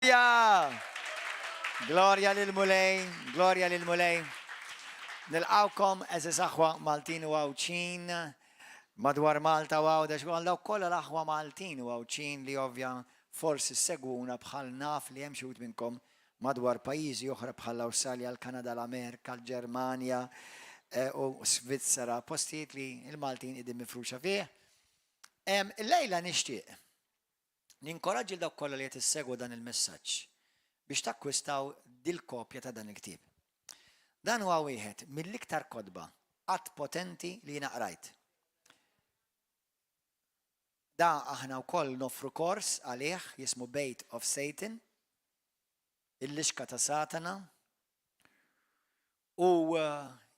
Gloria! Gloria lil Mulej. Nilqawkom eżis aħwa Maltin u għawċin, madwar Malta u għawda xgħal daw kolla l-aħwa Maltin u għawċin li ovvja forsi seguna bħal naf li jemxut minnkom madwar pajizi oħra bħal l-Awstralja, l-Kanada, l-Amerika, l-Ġermanja u Svizzera, postijiet li il-Maltin id mifruxa fih. Il-lejla nixtieq ninkoraġġi l-dawk kollha li qed issegwu dan il-messaġġ biex takkwistaw dil-kopja ta' dan il-ktieb. Dan huwa wieħed mill-iktar kodba qatt potenti li jiena qrajt. Da aħna wkoll nofru kors għalih jismu Bait of Satan, il-lixka ta' Satana, u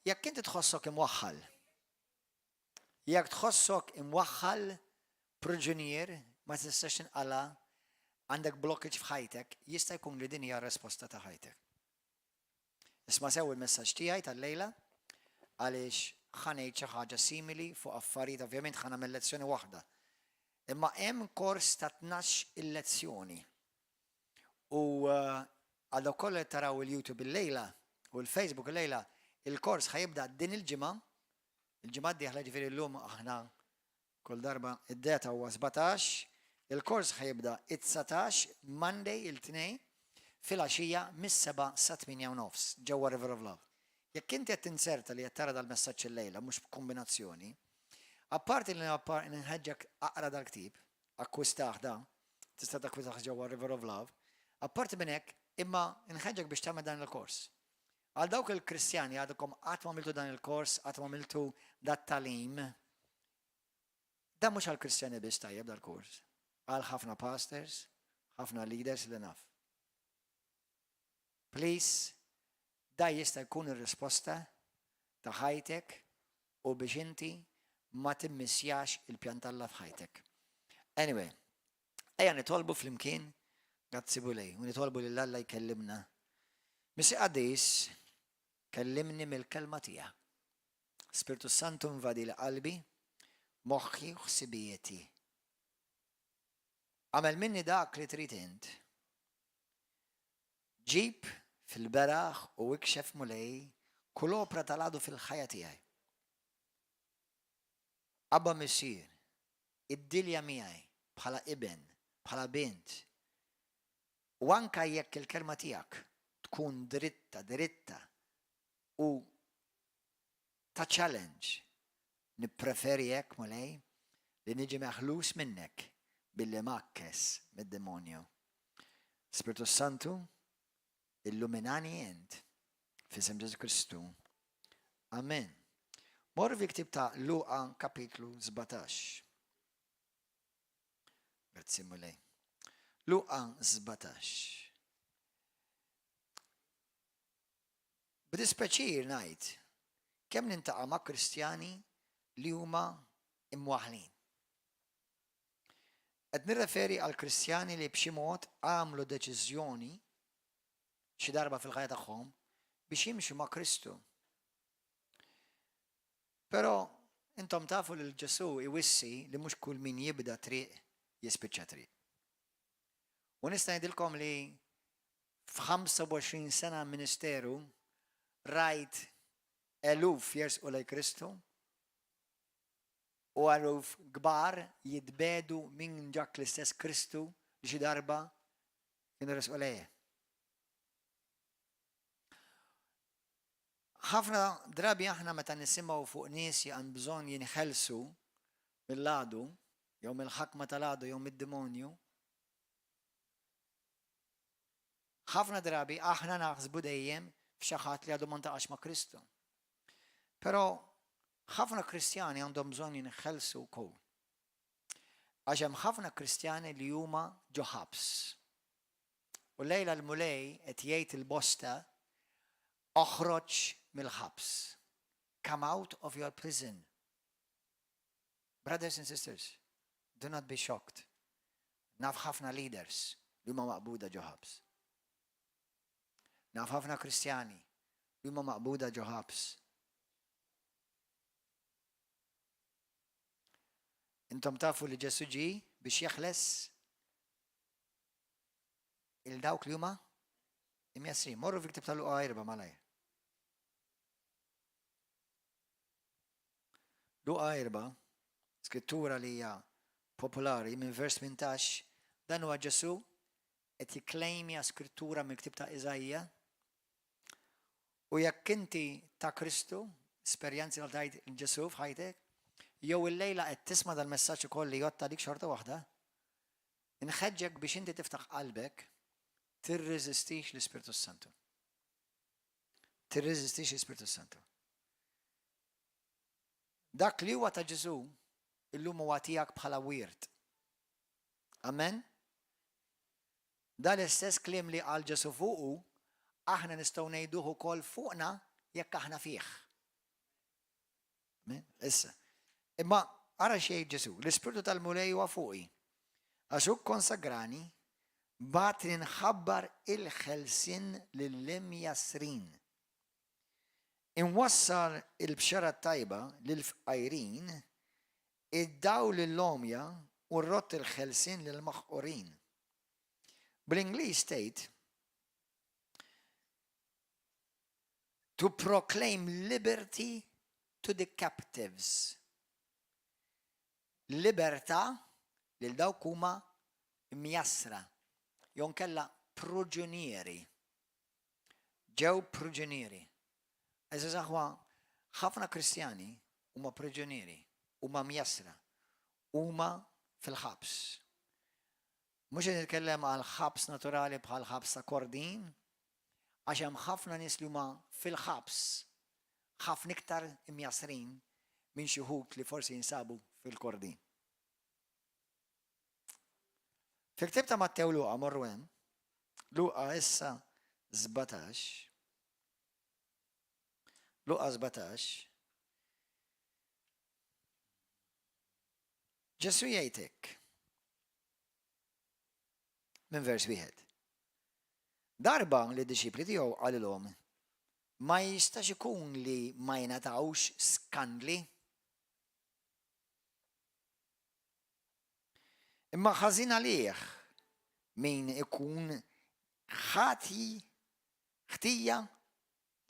jekk inti tħossok imwaħħal, jekk tħossok imwaħħal priġunier ma tistax inqala għandek blockaġġ f'ħajtek, jista' jkun li din hija r-risposta ta' ħajtek. Isma' sew il-messaġġ tiegħi tal-lejla għaliex ħanejt xi ħaġa simili fuq affarijiet ovvjament ħa nagħmel lezzjoni waħda. Imma hemm kors ta' 12 il-lezzjoni. U għal dawk kollha taraw il-YouTube il-lejla u l-Facebook il-lejla, il-kors ħajibda din il-ġimgħa, il-ġimgħa d-dieħla ġifieri llum aħna kull darba id-data huwa 17, il-kors ħajibda it-19 Monday il-tnejn fil-għaxija mis-7 sa 8:30 ġewwa River of Love. Jekk inti qed tinserta li qed tara dal-messaġġ il-lejla mhux b'kombinazzjoni, apparti li nħeġġek aqra dal-ktieb, akkwistah da, tista' takkwistah ġewwa River of Love, apparti minn hekk imma nħeġġek biex tagħmel dan il-kors. Għal dawk il-Kristjani għadkom qatt ma għamiltu dan il-kors, qatt ma għamiltu dat-talim, dan mhux għall-Kristjani biss tajjeb dal-kors. Għal ħafna pastors, ħafna leaders li naf. Please, da jista' jkun ir-risposta ta' ħajtek u biex inti ma timmissjax il-pjan tal-Alla f'ħajtek. Anyway, ejja nitolbu flimkien grazzi bulej u nitolbu lil Alla jkellimna. Misi Qadis kellimni mill-kelma tiegħek. Spiritu Santu invadi l-qalbi, moħħi u ħsibijieti. Għamel minni dak li trid int. Ġib fil-beraħ u ikxef mulej kull opra tal-għadu fil-ħajja tiegħi. Abba missier, id-dilja miegħi bħala ibn, bħala bint. U anka jekk il-kelma tiegħek tkun dritta u ta' challenge, nippreferi hekk mulej li niġi meħlus minnek billi makkes mid-demonju. Spiritu Santu, illuminani int f'isem Ġesu Kristu. Amen. Mor fi ktib ta' Luqa kapitlu 17. Grazzi mulej. Luqa 17. B'dispeċir ngħid kemm nintaqa' ma' Kristjani li huma imwaħħlin. Qed nirreferi għal Kristjani li b'xi mod għamlu deċiżjoni xi darba fil-ħajja tagħhom biex jimxu ma' Kristu. Però intom tafu li Ġesu iwissi li mhux kull min jibda triq jispiċċa triq. U nista' ngħidilkom li f'25 sena ministeru rajt eluf jersqu lejn Kristu u għaruf gbar jitbedu minn ġak l-istess Kristu li xi darba kienu resqu lejh. ħafna drabi aħna meta nisimgħu fuq nies għand bżonn jinħelsu mill-għadu jew mill-ħakma tal-għadu jew mid-demonju. Ħafna drabi aħna naħsbu dejjem f'xi ħadd li għadu ma ntaqax ma' Kristu. Però ħafna Kristjani għandhom bżonn jinħelsu wkoll. Għax hemm ħafna Kristjani li huma ġo ħabs. U lejla l-mulej qed jgħid il-bosta oħroġ mill-ħabs. Come out of your prison. Brothers and sisters, do not be shocked. Naf ħafna leaders li huma maqbuda ġo ħabs. Naf ħafna Kristjani li huma maqbuda ġo ħabs. Intom tafu li Ġesu ġie biex jeħles il-dawk li huma imjasrin. Morru fil-Ktieb ta' Luqa 4 malajr. Luqa 4, skrittura li hija popolari minn vers 18, dan huwa Ġesu qed jikklejmja skrittura mill-Ktieb ta' Iżajja. U jekk inti ta' Kristu, esperjenzi li tajt Ġesu f'ħajtek, jew il-lejla qed tisma' dal-messaġġ ukoll li jotta dik xorta waħda, inħeġġek biex inti tiftaħ qalbek tirreżistix l-Ispiritu Santu. Tirreżistix l-Ispiritu Santu. Dak li huwa ta' Ġesu illum huwa tiegħek bħala wirt. Amen? Dan l-istess kliem li qal Ġesu fuqu, aħna nistgħu ngħiduh ukoll fuqna jekk aħna fih. Issa. Imma ara xejn Ġesu, l-Ispiritu tal-Mulej huwa fuqi. Għax hu konsagrani bat nħabbar il-ħelsien lill-imjasrin. Inwassal il-bxara tajba lill-fqajrin, id-daw lill-omja u rrott il-ħelsien lill-maħqurin. Bl-Ingliż tgħid to proclaim liberty to the captives. Libertà lil dawk huma mjassra, jew nkella proġunieri. Ġew proġunieri. Eżaż aħwa ħafna Kristjani huma proġunieri, huma mjassra, huma fil-ħabs. Mhux qed nitkellem għal ħabs naturali bħal ħabs ta' kordin, għax hemm ħafna nies li huma fil-ħabs ħafna iktar imjasrin minn xi wħud li forsi jinsabu fil-kordin. Fil-Ktieb ta' Mattew Luqa morru hemm, Luqa issa 17, Luqa 17, Ġesu jgħidlek minn vers 1. Darba li d-disċipli tiegħu qalilhom ma jistax ikun li ma jingħatawx skandli. Imma ħażin għalih min ikun ħtija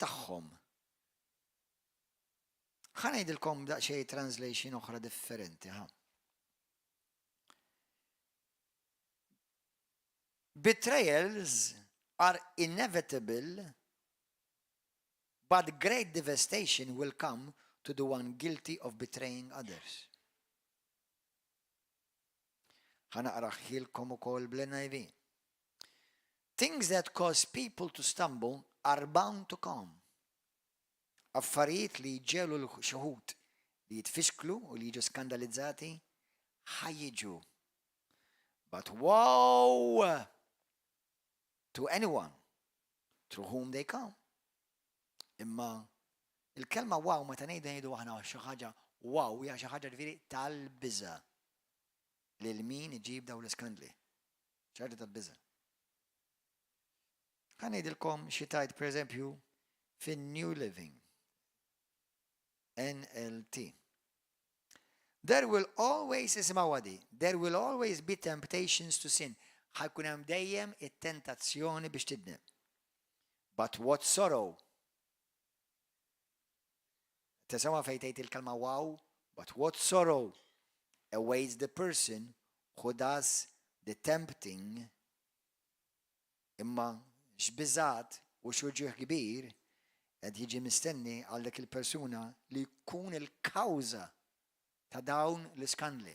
tagħhom. Ħa ngħidilkom daqsxejn translation oħra differenti. Betrayals are inevitable, but great devastation will come to the one guilty of betraying others. ħanaqraħilkom ukoll bl-NIV. Things that cause people to stumble are bound to come. Affarijiet li jġelu l-xuħut li jitfixklu u li jiġu skandalizzati ħajjiġu. But woe to anyone through whom they come. Imma il-kelma wow meta ngħidu aħna xi ħaġa wow hija xi ħaġa ġifieri tal-biża' lil min iġib daw l-iskandli. ċarti tal-biża'. Ħa ngħidilkom xi tajt pereżempju fin-New Living NLT. There will always be temptations to sin. ħajkun hemm dejjem it-tentazzjoni biex tidneb. But what sorrow? Tesema fejn tgħid il-kelma wow, but what sorrow awaits the person who does the tempting. Imma x'biżgħat u x'uġieħ kbir qed jiġi mistenni għal dik il-persuna li jkun il-kawża ta' dawn l-iskandli.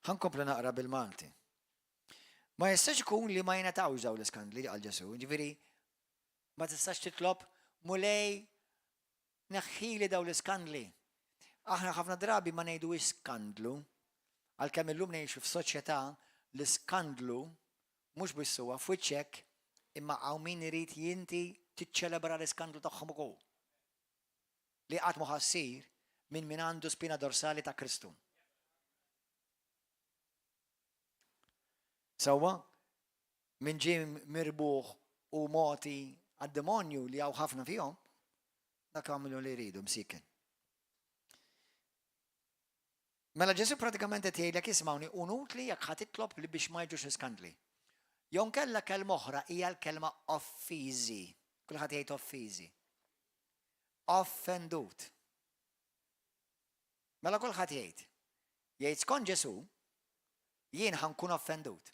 Ħankomplu naqra bil-Malti. Ma jistax ikun li ma jingħatawx dawn l-iskandli għal Ġesu, ġifieri ma tistax titlob mulej neħħili dawn l-iskandli. Aħna ħafna drabi ma ngħidu skandlu, għalkemm illum ngħixu f'soċjetà l-iskandlu mhux biss huwa f'wiċċek imma hawn min irid jinti tiċċelebra l-iskandlu tagħhom ukoll. Li qatt ma ħassir minn għandu spina dorsali ta' Kristu. Sewwa min ġie mirbuħ u moti għad-demonju li hawn ħafna fihom, dak għamlu li jridu msiken. Mela Ġesu pratikament qed jgħidlek ismawni unutli jekk ħad titlob li biex ma jiġux iskandli. Jon kella kelma oħra hija l-kelma offiżi. Kulħadd jgħid offiżi. Offendut. Mela kulħadd jgħid. Jgħid skont Ġesu jien ħankun offendut.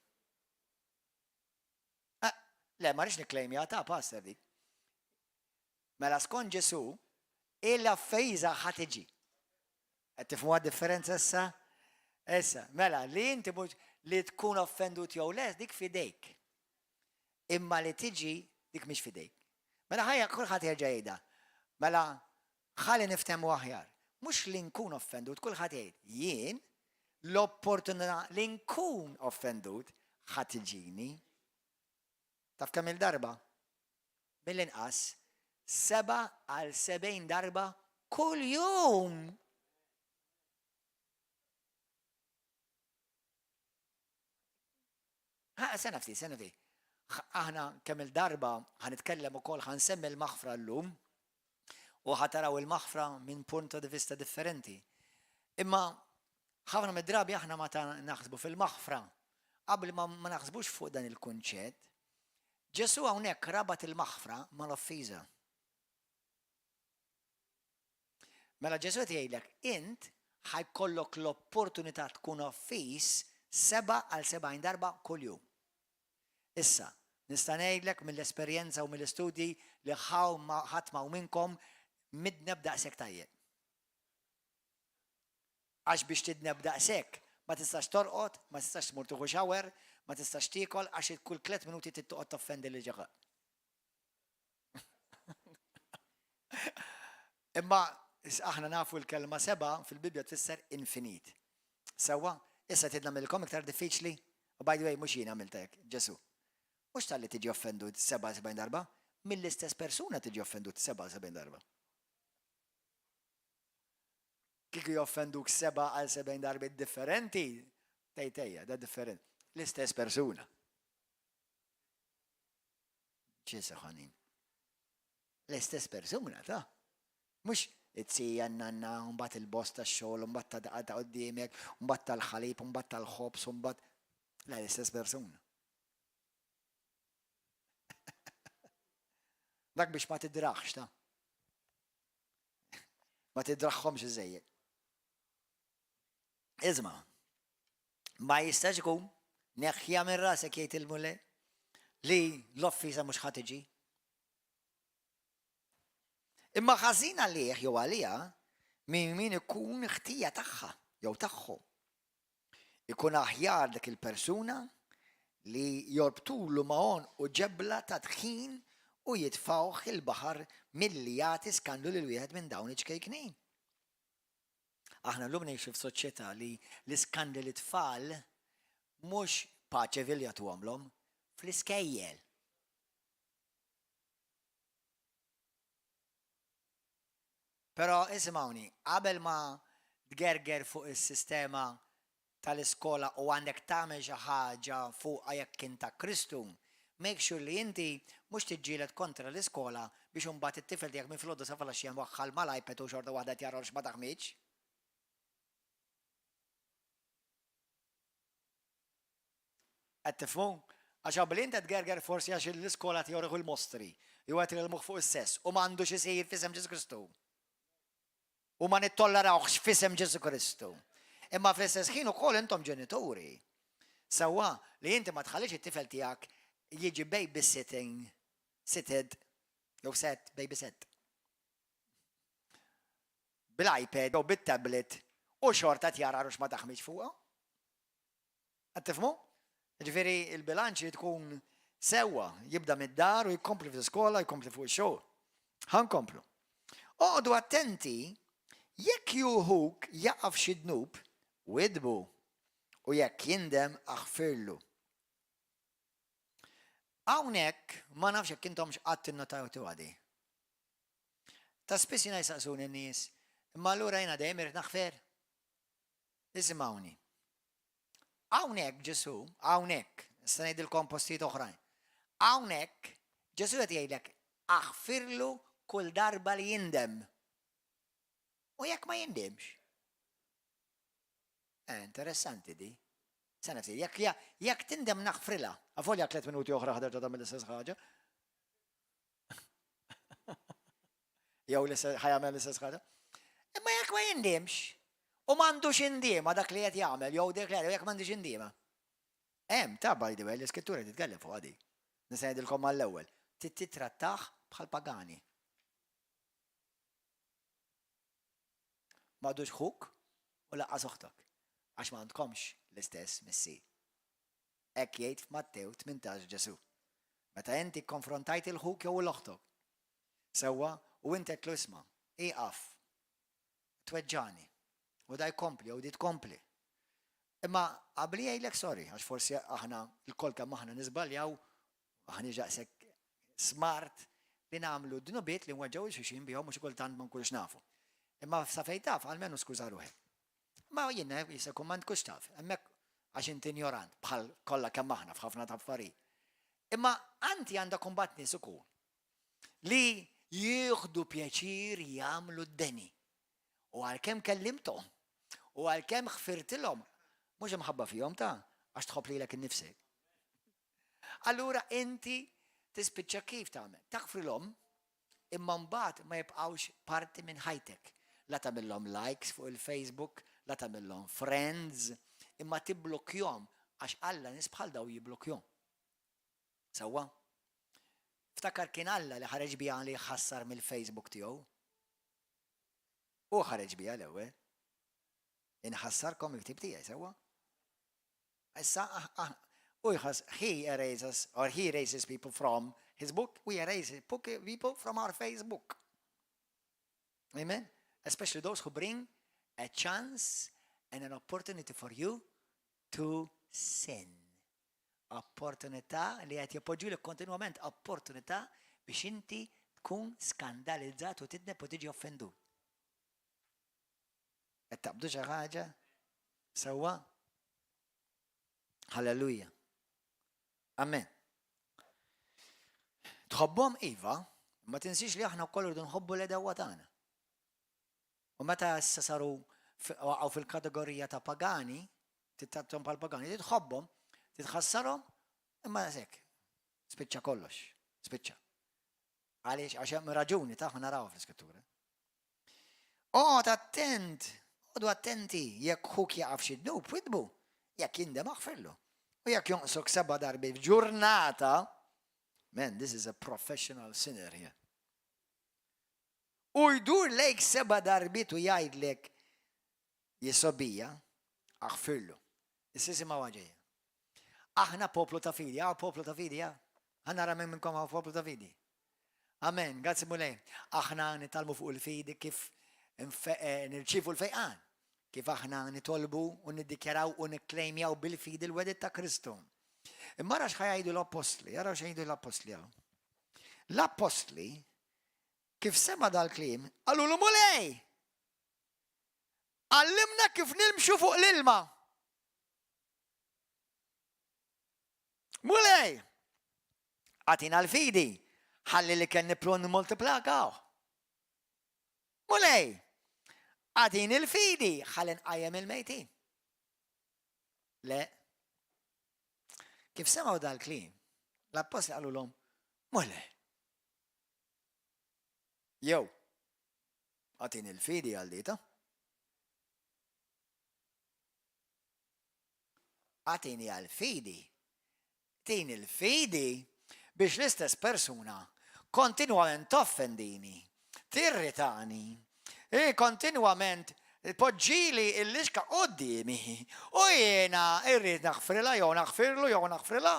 Le, ma rix niklejmja ta' pastor dik. Mela skont Ġesu il-offejza ħadd tiġi. Qed tifhmu għad-differenza issa? Issa, mela li inti mhux li tkun offendut jew le dik fidejk. Imma li tiġi dik mhix fidejk. Mela ħajja kulħadd jerġa' jgħidha. Mela ħalli niftehmu aħjar. Mhux li nkun offendut, kulħadd jgħid jien l-opportunità li nkun offendut ħadd tiġini. Taf kemm il-darba? Mill-inqas 7 għal 70 darba kull jum. Sena fti. Aħna kemm il-darba ħanitkellem ukoll ħansemmi l-maħfra llum u ħataraw il-maħfra minn punto di vista differenti. Imma ħafna mid-drabi aħna ma naħsbu fil-maħfra qabel ma naħsbux fuq dan il-kunċett. Ġesu hawnhekk rabat il-maħfra mal-offiża. Mela Ġesu qed jgħidlek int ħajkollok l-opportunità tkun offiż 7 għal 70 darba kuljum. Issa, nista' ngħidlek mill-esperjenza u mill-istudji li ħadd ma' minnkom midneb daqshekk tajjeb. Għax biex tidneb daqshekk ma tistax torqod, ma tistax tmur tieħu shower, ma tistax tiekol għax kull 3 minuti tittoqgħod toffendi li ġeqa. Imma aħna nafu l-kelma 7 fil-Bibja tfisser infinit. Sewwa, issa tidna mill-kom iktar diffiċli, u by the way mhux jien għamilta hekk, Ġesu. Mhux tal-li tiġi offendut 77 darba, mill-istess persuna tiġi offendut 77 darba. Kieku joffenduk 7 għal 70 darbi differenti, tejtejja, da differenti. L-istess persuna. ċisa ħanin. L-istess persuna, ta' mux it-sija nanna, un-bat il-boss ta' xol, un-bat ta' daqqa ta' qoddimek, un-bat tal-ħalib, un-bat tal-ħobs, un-bat... La, l-istess persuna. Dak biex ma tidraħx, ta' ma tidraħħomx iżejjed. Izma, ma jistax ikun neħħja minn rasek jgħid il-mulle li l-offiża mhux ħadd tiġi. Imma ħażin għalih jew għaliha min ikun ħtija tagħha jew tagħhu. Ikun aħjar dak il-persuna li jorbtulu mahon u ġebla ta' tħin u jitfawh il-baħar milli jagħti skandu lil wieħed minn dawn iċkejknin. Aħna llum ngħixu f'soċjetà li l-iskandli tfal mhux paċe vilja tuħamlhom fl-iskejjel. Però isimgħuni, qabel ma tgerger fuq is-sistema tal-iskola u għandek tagħmel xi ħaġa fuq jekk kien ta' Kristu, make sure li inti mhux tiġġieled kontra l-iskola biex imbagħad it-tifel tiegħek minn filgħodu sa falaxxija waħħal mal-iPad u xorta waħda tjara ma taħmiġ. Qed tifhmu? Għax qabel inti tgerger forsi għax l-iskola tjorih il-mostri, jew qed il-moħħ fuq is-sess u m'għandux isir f'isem Ġesu Kristu. U ma nittollerawx f'isem Ġesu Kristu. Imma fl-istess ħin ukoll intom ġenituri. Sewwa li inti ma tħallix it-tifel tiegħek jiġi babysitting, sitted, jew set, babysit. Bil-iPad jew bit-tablet u xorta tjara rux ma taħmiġ fuqha. Qed tifhmu? Ġifieri il-bilanċ tkun sewwa, jibda mid-dar u jkompli fl-iskola, jkompli fuq ix-xogħol. Ħankomplu. Oqgħdu attenti jekk juħuk jaqaf xi dnub widbu u jekk jindem aħfirlu. Hawnhekk ma nafx jekk intomx qatt innotajtu għadi. Ta' spiss jiena jsaqsuni n-nies, imma allura jiena dejjem irid naħfer. Isimgħuni. Hawnhekk Ġesu, hawnhekk, issa ngħidilkom postijiet oħrajn. Hawnhekk Ġesu qed jgħidlek aħfirlu kull darba li jindem. U jekk ma jindemx. Interessanti di. Sena ftit, jekk tindem naħfrilha, għafolja 3 minuti oħra ħader ġodda mill-istess ħaġa. Jew ħajamel l-istess ħaġa. Imma jekk ma jindimx, u m'għandux indiema dak li qed jagħmel, jew dik li jekk m'għandix indiema. Ta' by the way, l-iskrittura titkellem fuq għadi. Nista' ngħidilkom mal-ewwel. Titrattaħ bħal pagani. M'għadux ħuk u laqqas oħtok għax m'għandkomx l-istess missi. Hekk jgħid f'Mattew 18 Ġesu. Meta inti konfrontajt il-ħuk jew l-oħtok. Sewwa u inti qed isma' iqaf. Tweġġani. U da jkompli u di tkompli. Imma qabli jgħidlek sorry, għax forsi aħna l-kol kemm aħna niżbaljaw, aħna ġaqsek smart li nagħmlu dnubiet li nweġġgħu il-xulxin bihom mhux kultant ma nkunux nafu. Imma sa fejn taf għalmenu skuża ruħek. Ma jiena jista' jkun ma nkunx taf, hemmhekk għax inti ignorant bħal kollha kemm aħna f'ħafna ta' affarijiet. Imma anti għandha kumbatt nies ukoll li jieħdu pjaċir jagħmlu d-deni. U għalkemm kellimthom u għalkemm ħfirtilhom mhux imħabba fihom ta' għax tħobb lilek innifsek. Allura inti tispiċċa kif tagħmel. Taħfrilhom imma mbagħad ma jibqgħux parti minn ħajtek. La tagħmilhom likes fuq il-Facebook, la tagħmilhom friends, imma tibblokjhom għax Alla nies bħal daw jibblokjhom. Sewwa? Ftakar kien Alla li ħareġ biha li jħassar mill-Facebook tiegħu. U ħareġ biha l-ewwel. Inħassarkom il-ktib tiegħi sewwa? Issa he erases people from his book, we erase people from our Facebook. Amen? Especially those who bring a chance and an opportunity for you to sin. Opportunità li qed jippoġġulek kontinwament opportunità biex inti tkun skandalizzat u tidneb u tiġi offendut. Qed taqbdu xi ħaġa? Sewwa? Halleluja. Amen. Tħobbhom iva, ma tinsix li aħna wkoll irdu nħobbu l-edewwa tagħna. U meta issa saru waqgħu fil-kategorija ta' pagani, tittattom bħal pagani, titħobbhom, titħassarhom, imma hekk. Spiċċa kollox, spiċċa. Għaliex għax hemm raġuni ta' naraw fl-iskrittura. Għodu attenti, jekk ħuk jaqaf xi dnub widbu, jekk jindem aħfirlu. U jekk jonqsok 7 darbi f'ġurnata, man, this is a professional sinner here. U jdur lejk 7 darbit u jgħidlek jisobija, aħfirlu. Is-sisima waġeja. Aħna poplu ta' fidi, poplu ta' fidi, Għanna ramen minnkom poplu ta' fidi. Amen, grazzi mulej. Aħna nitalmu fuq il-fidi kif nirċifu l-fejqan. Kif aħna nitolbu u niddikjaraw u nikklejmjaw bil-fidi l-wedet ta' Kristu. Imma rax ħajajdu l-apostli, jaraw xejdu l-apostli għaw. L-apostli, kif sema dal-klim, għallu l-mulej. Għallimna kif nilmxu fuq l-ilma. Mulej. Għatina l-fidi, ħalli li kien niplon multiplakaw. Mulej. Għadin il-fidi, ħallen għajem il-mejtin. Le, kif semaw dal-klim, l-apostli għallu l-om, mulle. Jow, għatin il-fidi għal-dita. Għatini għal-fidi. Tin il-fidi biex l-istess persuna kontinuament toffendini, tirritani, kontinuament poġġili il-liġka qoddimi u jena irrid naħfrila jew naħfirlu jew naħfrila.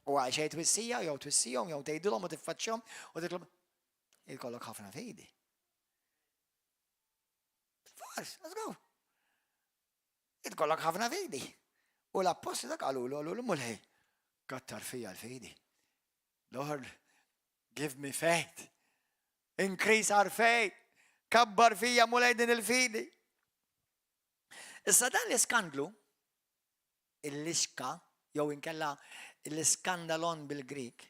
U għaxej twissija jew twissijom jew tgħidulhom u tiffaċċjhom u titlhom jkollok ħafna fidi. Fors, let's go. Jitkollok ħafna fidi. U l-apposti dak għalulu mulej, kattar fija l-fidi. Lord, give me faith. Increase our faith. Kabbar fija mulej din il-fidi. Issa dan l-iskandlu, il-lixka, jew inkella l-iskandalon bil-Grik,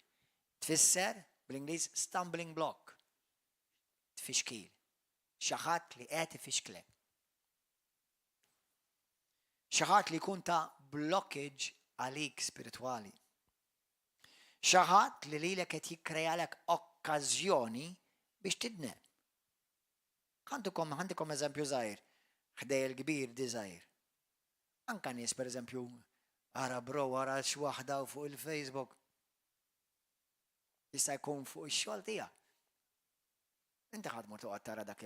tfisser bil-Ingliż stumbling block. Tfixkil. Xaħat li qed ifixklek. Xaħat li jkun ta' blockage għalik spirituali. Xaħat li lilek qed jikkrejalek okkażjoni biex tidnem. Għandikom eżempju żgħir, ħdej il-kbir di żgħir. Anka nies pereżempju ara bro wara x'waħda fuq il-Facebook. Jista' jkun fuq ix-xogħol tiegħek. Inti ħadd ma toqgħod tara dak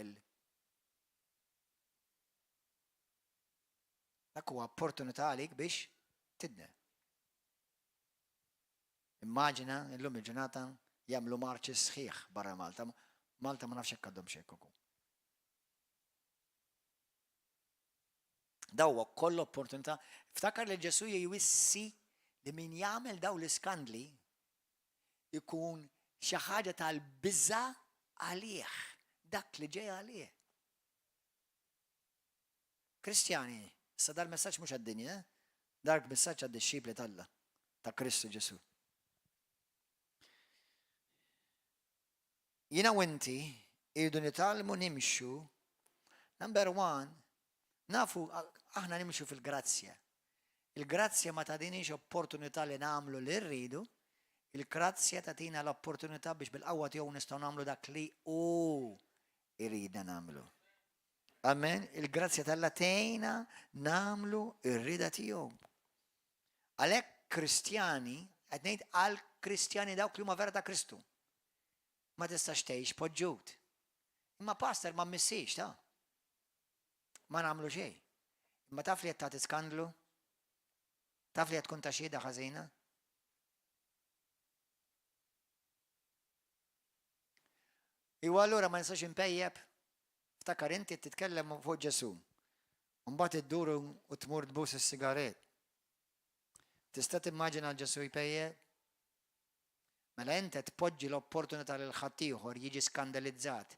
huwa opportunità għalik biex tidnem. Immaġina illum il-ġurnata jagħmlu marċi sħiħ barra Malta. Malta ma nafx hekk għadhom xejn ukoll. Daw koll opportunità. Ftakar li Ġesu jwissi li min jagħmel daw l-iskandli ikun xi ħaġa tal-biża' għalih, dak li ġej għalih. Kristjani, issa dar messaġġ mhux għad-dinja, dak messaġġ għad-disċipli tal-Alla ta' Kristu Ġesu. Jiena u inti irridu nitalmu nimxu, number one, nafu aħna nimxu fil-grazzja. Il-grazzja ma tadinix opportunità li nagħmlu li rridu, il-grazzja tatina l-opportunità biex bil-qawwa tiegħu nistgħu nagħmlu dak li hu irridna nagħmlu. Amen. Il-grazzja tal-latejna nagħmlu ir-rida tiegħu. Għalhekk Kristjani, qed ngħid għal Kristjani dawk li huma vera ta' Kristu. Ma tistax tgħix poġġut. Imma pastor ma mmissiex ta' ma nagħmlu xejn. Imma taf li qed tagħti skandlu? Taf li qed tkun ta' xhieda ħażina? Iwa allura ma nistax impejjeb. Ftakar inti titkellem fuq Ġesu. Mbagħad idduru u tmur tbus is-sigaret. Tista' timmaġina Ġesu jpejjeb? Mela inti tpoġġi l-opportunità lil ħadd ieħor jiġi skandalizzat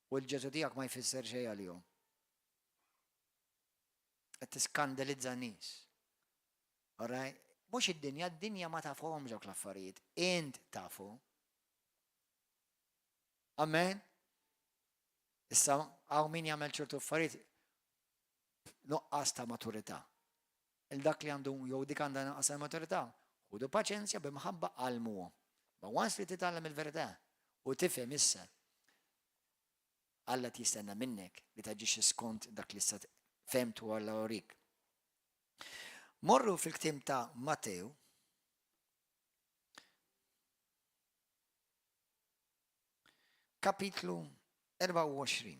u l-Ġesu tiegħek ma jfisser xejn għalihom. Qed tiskandalizza n-nies. Alright? Mhux id-dinja ma tafhomx dawk l-affarijiet. Int tafu. Amen? Issa hawn min jagħmel ċertu affarijiet nuqqas ta' maturità. Il-dak li għandu jew dik għandha nuqqas ta' maturità, ħudu paċenzja b'imħabba għalmuhom. Ma once li titgħallem il-verità u tifhem issa Alla tistenna minnek li taġixxi skont dak li issa femtu Alla urik. Morru fil-ktim ta' Matew kapitlu 24.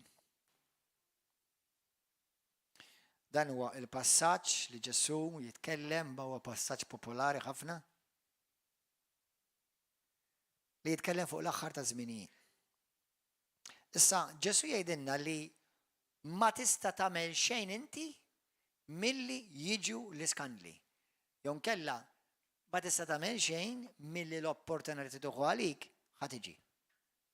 Dan huwa il-passaġġ li Ġesu jitkellem huwa passaġġ popolari ħafna li jitkellem fuq l-aħħar ta' żminijiet. Issa Ġesu jgħidilna li ma tista' tagħmel xejn inti milli jiġu l-iskandli. Jew nkella ma tista' tagħmel xejn milli l-opportunità tieħu għalik ħadd tiġi.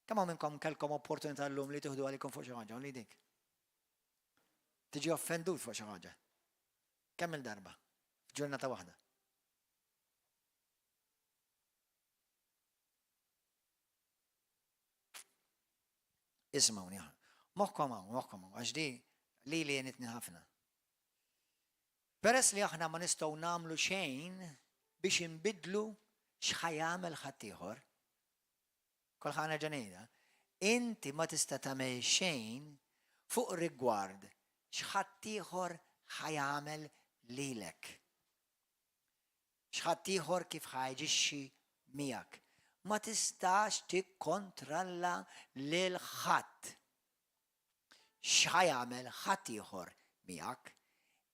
Kemm hawn minnkom kellkom opportunità llum li tieħdu għalikom fuq xi ħaġa li dik? Tiġi offendut fuq xi ħaġa. Kemm il-darba? F'ġurnata waħda. Ismawni, moħkom hawn, għax di li jenitni ħafna. Peress li aħna ma nistgħu nagħmlu xejn biex inbidlu x'ħajamel ħadd ieħor. Kol ħana ġanejda, inti ma tista' tagħmel xejn fuq rigward x'ħadd ieħor ħajamel lilek. X'ħadd ieħor kif ħajġixxi miegħek. Ma tistax tikkontrolla lil ħadd x'ħajamel ħadd ieħor miegħek,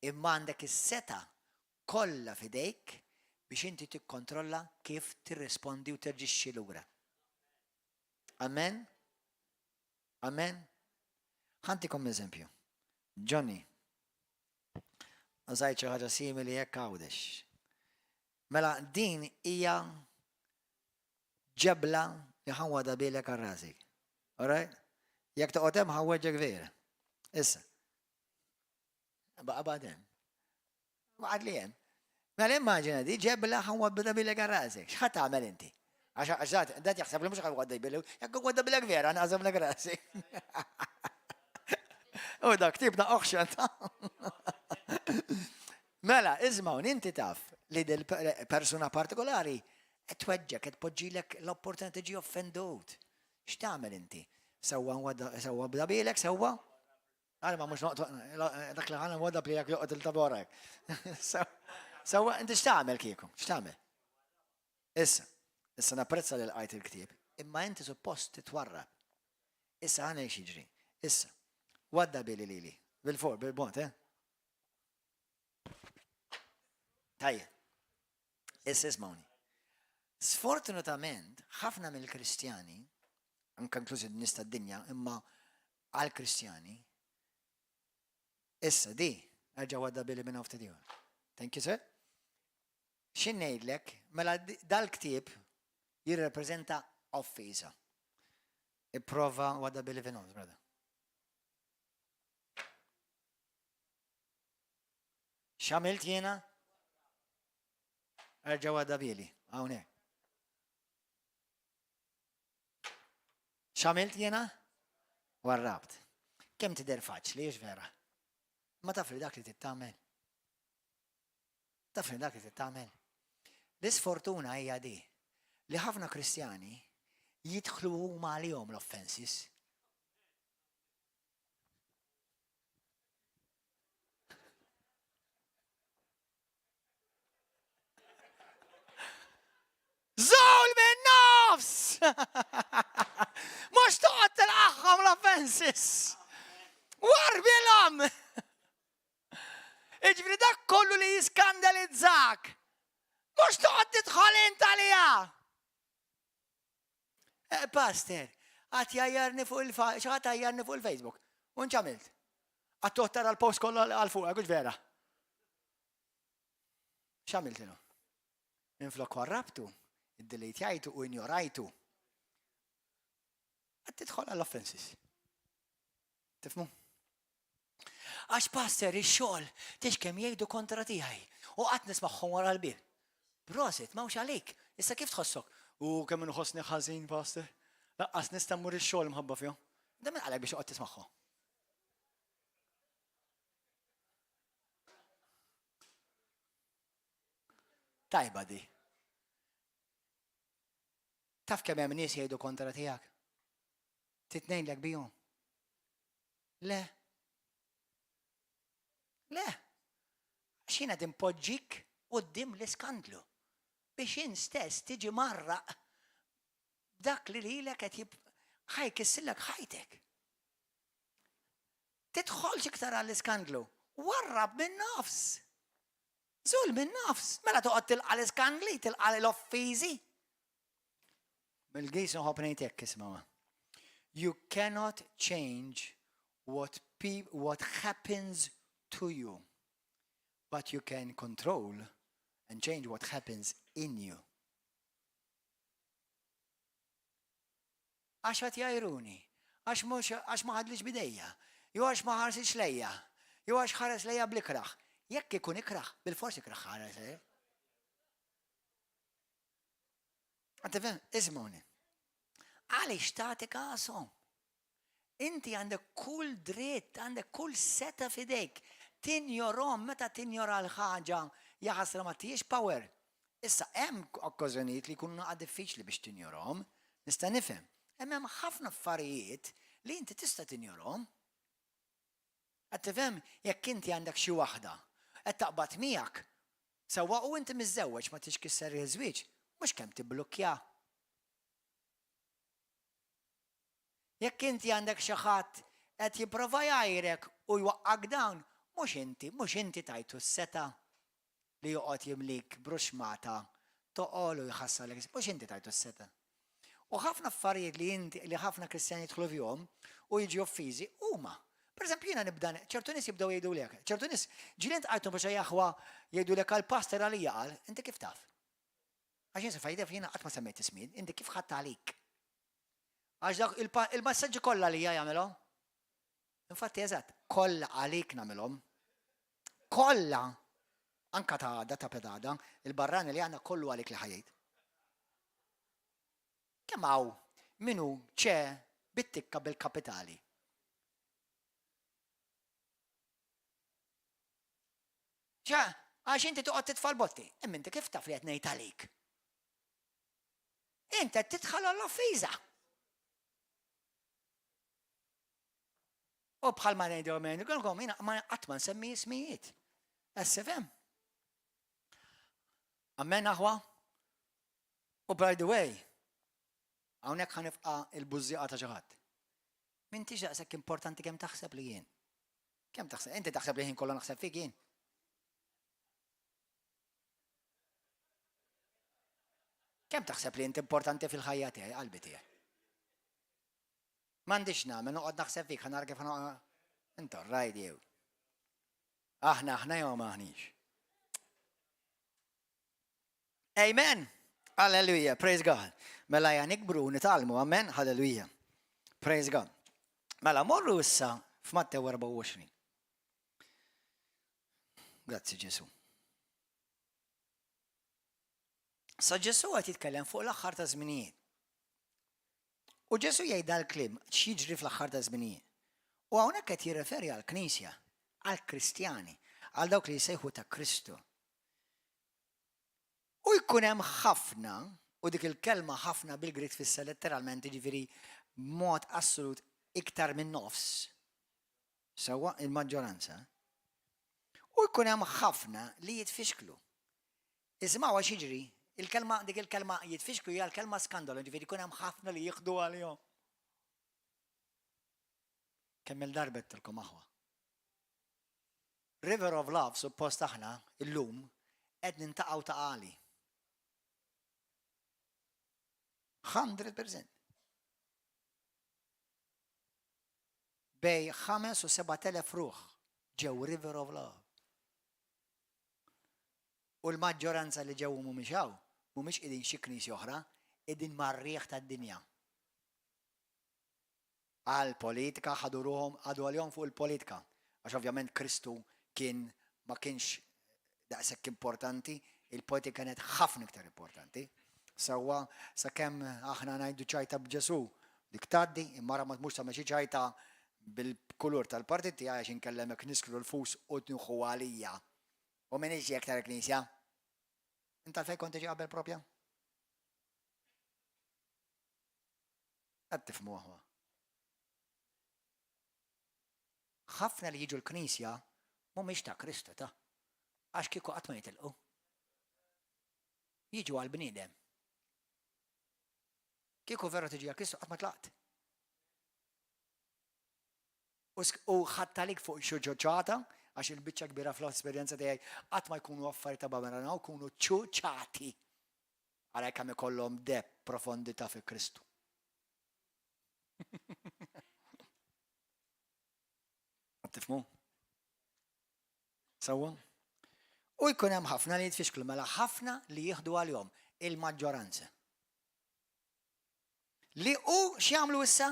imma għandek is-seta kollha f'idejk biex inti tikkontrolla kif tirrispondi u terġixxi lura. Amen? Amen? Ħantikom eżempju. Johnny. Għazajt xi ħaġa simili hekk għawdex. Mela din hija ġebla li ħanwada bilek għal-rasik. Alright? Jek toqgħod hemm ħawweġġek vera. Issa. Baqa' badem. Waqgħad li hemm. Mela immaġina di ġebla ħanwada bilek għal-rasik. X'ħadd tagħmel inti? Għax dat jaħseb li mhux ħanwadda bilek, jekk wadda bilek vera naqżamlek rasik. U dak tibda oħxan ta'. Mela, ismawni, inti taf li del-persuna partikolari tweġġek, tpoġġilek l-opportunità ġi offendut. X'tagħmel inti? Sewwa b'dabilek, sewwa? Għalma mux dak li ħana wadab li jak joqgħod il-taborek. Sewwa, inti x'tagħmel kieku? X'tagħmel? Issa napprezza li l-qajt il-ktieb, imma inti suppost titwarrab. Issa ħana jiġri. Issa, wadda bili lili. Bil-for, bil-bont, Tajjeb. Issa ismawni. Sfortunatament, ħafna mill-Kristjani, anke inklużi n-nies tad-dinja, imma għall-Kristjani, issa di, erġa' wadda bili minn ftit ieħor. Thank you, sir. X'in ngħidlek, mela dal-ktieb jirrepreżenta offesa. Ipprova wadda bili vinhom, brother. X'għamilt jiena? Erġa' wadda bili, hawnhekk. X'għamilt jiena? Warrabt. Kemm tidher faċli, hiex vera? Ma taf li dak li tittamel. Taf li dak li tittamel. L-isfortuna hija di li ħafna Kristjani jidħlu huma għalihom l-offenses. Żol minn nofs! Mhux toqgħod tilqaħħom l-offenses! Warbilhom! Iġbri dak kollu li jiskandalizzak! Mhux toqgħod tidħol int għaliha! Pastor, għat jajjarni fuq il-Facebook. Un ċamilt? Għat toħtar għal-post kollu għal-fuq, għux vera. ċamilt jenu? Inflok warrabtu, id-delejtjajtu u injorajtu. Għat tidħol għall-offenses. Tifmu? Għax pastor, il-xol, tix kem jgħidu kontra tiħaj. U għat nismaħħom wara l-bir. Prosit, mawx għalik. Issa kif tħossok? U kemm nħossni ħażin, pastor? Laqqas nista' mmur ix-xogħol mħabba fihom. Da min għalek biex oqgħod tismagħhom. Tajba di. Taf kemm hemm nies jgħidu kontra tiegħek? Titnejlek bihom? Le. Le. Xina timpoġġik quddiem l-iskandlu biex in stess tiġi marraq dak li lilek qed ħajkissillek ħajtek. Tidħolx iktar għall-iskandlu. Warrab minn nofs. Żul minn nofs. Mela toqgħod tilqa' l-iskandli, tilqa' l-offiżi. Mill-Gejs nħobb ngħidlek isma'. You cannot change what happens to you, but you can control and change what happens in you. Għax għat jajruni, għax ma ħadlix bidejja, jew għax ma ħarsix lejja, jew għax ħares lejja bl-ikraħ. Jekk ikun ikraħ, bil-forsi ikraħ ħares lejja. Għanta fem, ismuni. Għalix tagħti kasom. Inti għandek kull dritt, għandek kull seta fidejk. Tinjorom, meta tinjora l-ħaġa, jaħasra ma tijiex power. Issa, hemm okkażjonijiet li jkunu għad diffiċli biex tinjorom, nista' nifhem. Hemm ħafna affarijiet li inti tista' tinjorhom. Qed tifhem jekk inti għandek xi waħda qed taqbad miegħek sewwa u inti miżżewweġ ma tix kisser il-żwieġ, mhux kemm tibblukkja. Jekk inti għandek xi ħadd qed jipprova jgħajrek u jwaqqak dawn, mhux inti tajtu s-seta li joqgħod jimlik bruxmata toqgħol u jħassalek, mhux inti tajtu s-seta. U ħafna affarijiet li ħafna Kristjani jidħlu fihom u jiġi offiżi huma. Pereżempju jiena nibda ċertu nies jibdew jgħidulek. ċertu nies ġili ntqajtu biex jaħwa jgħidulek għall-pastor għalija qal, inti kif taf? Għax jinsa fajdef jiena qatt ma semmejt ismin, inti kif ħadd għalik? Għax dak il-massaġġi kollha għalija jagħmelhom. Infatti eżatt, kollha għalik nagħmelhom. Kollha anka ta' għada ta' pedada, il-barrani li għandna kollu għalik li ħajjejt. Kemm hawn minnu ċe bit-tikka bil-kapitali. ċe, Għax inti toqgħod titfal botti. Imma inti kif taf li qed ngħid għalik? Inti qed tidħol għall-offiża. U bħal ma ngħidu minn ikolkom jiena ma qatt ma nsemmi ismijiet. SFM. Amen aħwa? U by the way, hawnhekk ħanifqa' il-bużżieqa ta' xi ħadd. M'intix daqshekk importanti kemm taħseb li jien. Kemm taħseb? Inti taħseb li jien kollha naħseb fik jien. Kemm taħseb li inti importanti fil-ħajja tiegħi, qalbi tiegħi? M'għandix nagħmel noqgħod naħseb fik ħanar kif inti rajt jew. Aħna jew maħniex. Amen. Hallelujah. Praise God. Mela ja nikbru nitalmu. Amen. Hallelujah. Praise God. Mela morru issa f'Mattew 24. Grazzi Ġesu. Sa Ġesu qed jitkellem fuq l-aħħar ta' żminijiet. U Ġesu jgħid l-kliem x'jiġri fl-aħħar ta' żminijiet. U hawnhekk qed jirreferi għall-Knisja, għall-Kristjani, għal dawk li jsejħu ta' Kristu. U jkun hemm ħafna, u dik il-kelma ħafna bil-Grik tfisser letteralment jiġifieri b'mod assolut iktar minn nofs. Sewwa il-maġġoranza. U jkun hemm ħafna li jitfixklu. Isma'wa x'jiġri, dik il-kelma jitfixklu hija l-kelma skandalu, ġifieri jkun hemm ħafna li jieħdu għalihom. Kemm il-darba tilkom aħwa. River of Love suppost aħna illum qed nintaqgħu ta' għali. 100%. Bej 5,000 u 7,000 ruħ ġew River of Love. U l-maġġoranza li ġew mhumiex hawn, mhumiex qegħdin xi knisja oħra, qegħdin mar-rieħ tad-dinja. Għall-politika ħadu ruhom għadu għalihom fuq il-politika. Għax ovvjament Kristu ma kienx daqshekk importanti, il-politika kienet ħafna iktar importanti. Sewwa sakemm aħna ngħidu ċajta b'Ġesu dik tgħaddi, imma ma tmux tagħmel xi ċajta bil-kulur tal-partit tiegħi għax inkellemek niskru l-fus u tnieħu għalija. U min iġi aktar il-Knisja? Inta fejn kont tiġi qabel propja? Qed tifhmu aħwa. Ħafna li jiġu l-Knisja mhumiex ta' Kristu ta' għax kieku qatt ma jitilqu. Jiġu għall-bniedem. Kieku vera tiġi għal Kristu qatt ma tlaqt. U ħattalik fuq xuġġata għax il-biċċa kbira fl-esperjenza tiegħi qatt ma jkunu affarijiet ta' bamerana u jkunu ċuċati għalhekk hemm ikollhom deb profondità fi Kristu. Tifhmu? Sewwa? U jkun hemm ħafna li jitfixklu mela ħafna li jieħdu għalihom il-maġġoranza. Li hu x'jagħmlu issa?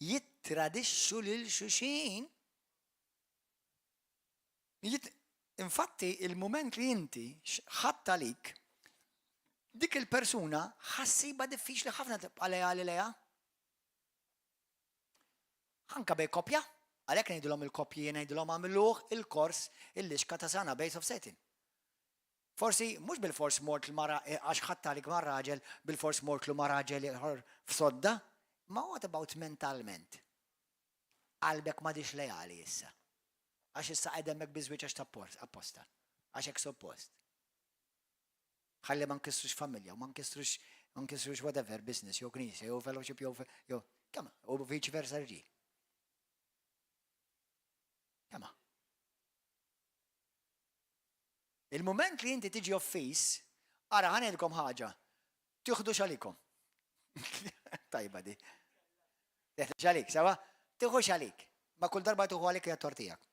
Jittradixxu lil xulxin. Infatti il-mument li inti ħadd għalik dik il-persuna ħassiba diffiċli ħafna għalejha lilejha. Anke bej kopja, għalhekk ngħidulhom il-kopji ngħidulhom għamluh il-kors il-lixka ta' Sana Base of Satan. Forsi mhux bil-fors mort l-mara għax ħadd għalik ma' raġel bil-fors mort l ma' raġel f'sodda, ma what about mentalment? Qalbek m'għadix lejali issa. Għax issa qegħdemek biżwieġ għax apposta. Għax hekk suppost. Ħalli ma nkissrux familja, ma nkissrux whatever business, jew knisja, jew fellowship, jew kemm u viċi versa rġiel. Kemm. Il-moment li inti tiġi offis, ara ħanedkom ħaġa, tieħdu xalikom. Tajba di. Xalik, sawa? Tieħu xalik. Ma kull darba tieħu għalik hija tortijak.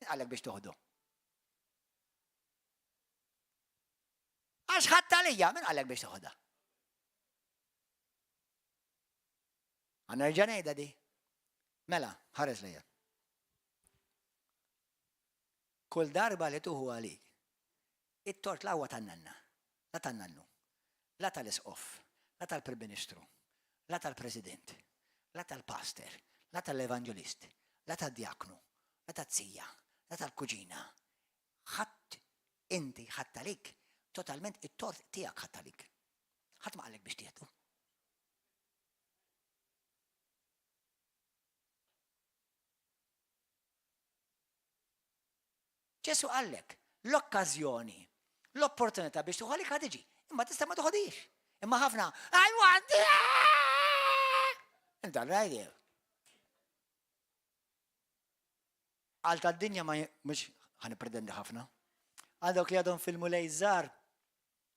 Għalek biex toħdu. Għax ħadd għalija, min għalek biex toħda? Għanerġa' ngħidha di. Mela, ħares lejha. Kull darba li tuħu għalik, it-tort l-għawa tan-nanna, la tan-nannu, la tal-isqof, la tal-Prim Ministru, la tal-President, la tal-Pastor, la tal-Evangelist, la tal-Djaknu, la tal-Zija, la tal-Kuġina. inti ħattalik, totalment it-tort tiegħek ħattalik. Ħadd ma qallek biex tieħdu. Ġesu qallek l-okkażjoni, l-opportunità biex tuħolik ħadiġi, imma tista' ma toħodix. Imma ħafna, I want it! Inta rajdi. Għal tad-dinja ma mhux ħanipretendi ħafna. Għal dawk li għadhom fil-mulej żgħar,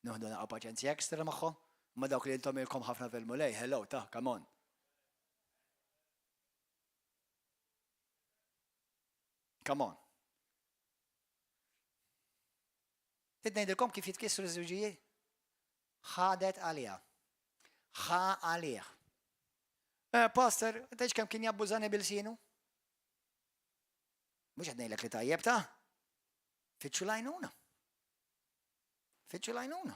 noħdu naqgħu paċenzja ekstra magħhom, ma dawk li intom ilkom ħafna fil-mulej, hello, come on. Come on. Tidnejdilkom kif jitkissru żewġijiet? ħadet għalija. ħa għalih. Pastor, teġ kemm kien jabbużani bil-sinu? Mhux qed ngħidlek li tajjeb ta'? Fitxu lajnuna. Fitxu lajnuna.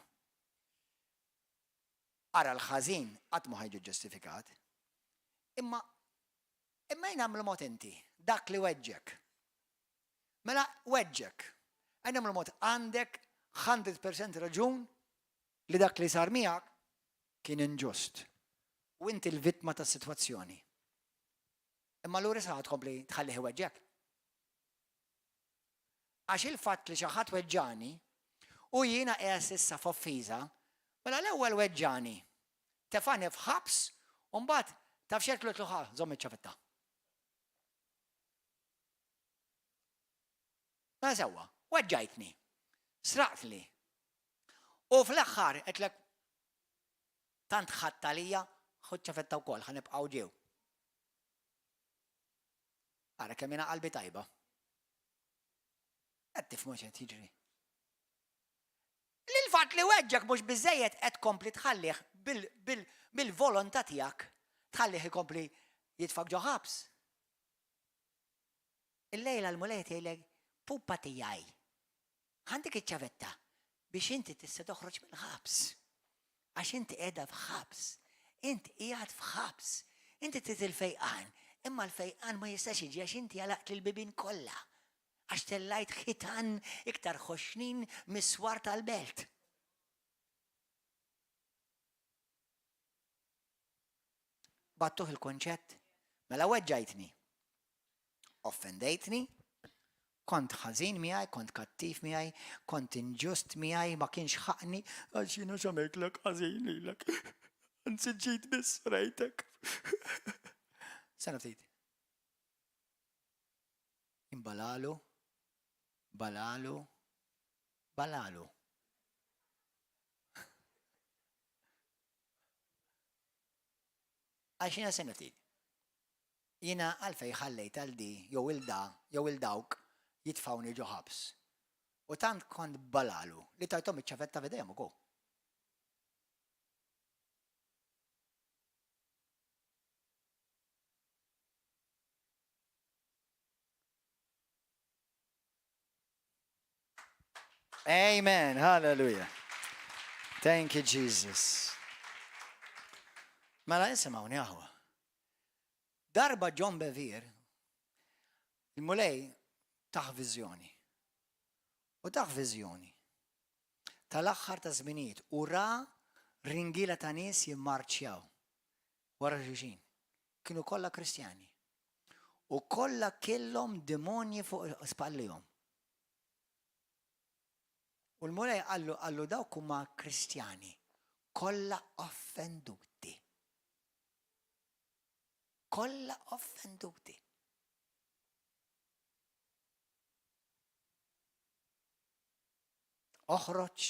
Ara l-ħażin qatt ma ħajġu ġustifikat. Imma jnagħmlu mod inti, dak li weġġek. Mela weġġek. Jnagħmlu mod għandek 100% raġun li dak li sar miegħek kien inġust. U inti l-vittma tas-sitwazzjoni. Imma lura sa tkompli tħallih weġġek. Għax il-fatt li xi ħadd weġġani u jiena qiegħed issa f'offiża, mela l-ewwel weġġani tefani f'ħabs u mbagħad taf xeklu tluħa żomm iċ-ċafetta. Ma sewwa, weġġajtni. Sraqtli. U fl-aħħar qedlek tant ħadd għalija ħud ċafetta wkoll ħanibqgħu ġew. Ara kemm jiena qalbi tajba. Qed tifhmu x'qed jiġri. L-fatt li weġġek mhux biżejjed qed tkompli tħallih bil-volontà tiegħek tħallih ikompli jitfak ġo ħabs. Il-lejla l-mulej tgħidlek pupa tiegħi. Għandek iċ-ċavetta biex inti tista' toħroġ mill-ħabs. Għax inti qiegħda f'ħabs. Inti qiegħed f'ħabs. Inti trid il-fejqan. Imma l-fejqan ma jistax jiġi għax inti għalaqt il-bibien kollha. Għax tellajt ħitan iktar ħoxnin mis-swar tal-belt. Battuh il-konċett, mela weġġajtni. Offendejtni. Kont ħażin miegħi, kont kattiv miegħi, kont inġust miegħi, ma kienx ħaqni, għax jiena x'għamiltlek ħażin lilek. Anzi ġid biss rejtek. Sena ftit. Imbalalu, balalu, balalu. Għax jiena sena ftit. Jiena għalfej ħallejt għal di jew il-dawk jitfawni ġo ħabs. U tant kont balalu li tajtom iċ-ċavetta f'idejhom ukoll. Amen, hallelujah. Thank you, Jesus. Mela nisimgħu jaħwa. Darba John Bevere, il-mulej taħ viżjoni. U taħ viżjoni. Tal-aħħar ta' żminijiet u ra ringiela ta' nies jimmarċjaw wara ġuġin. Kienu kollha Kristjani. U kollha kellhom demonji fuq spallihom. U l-mulej qallu dawk huma Kristjani. Kollha offenduti. Kollha offenduti. Oħroġ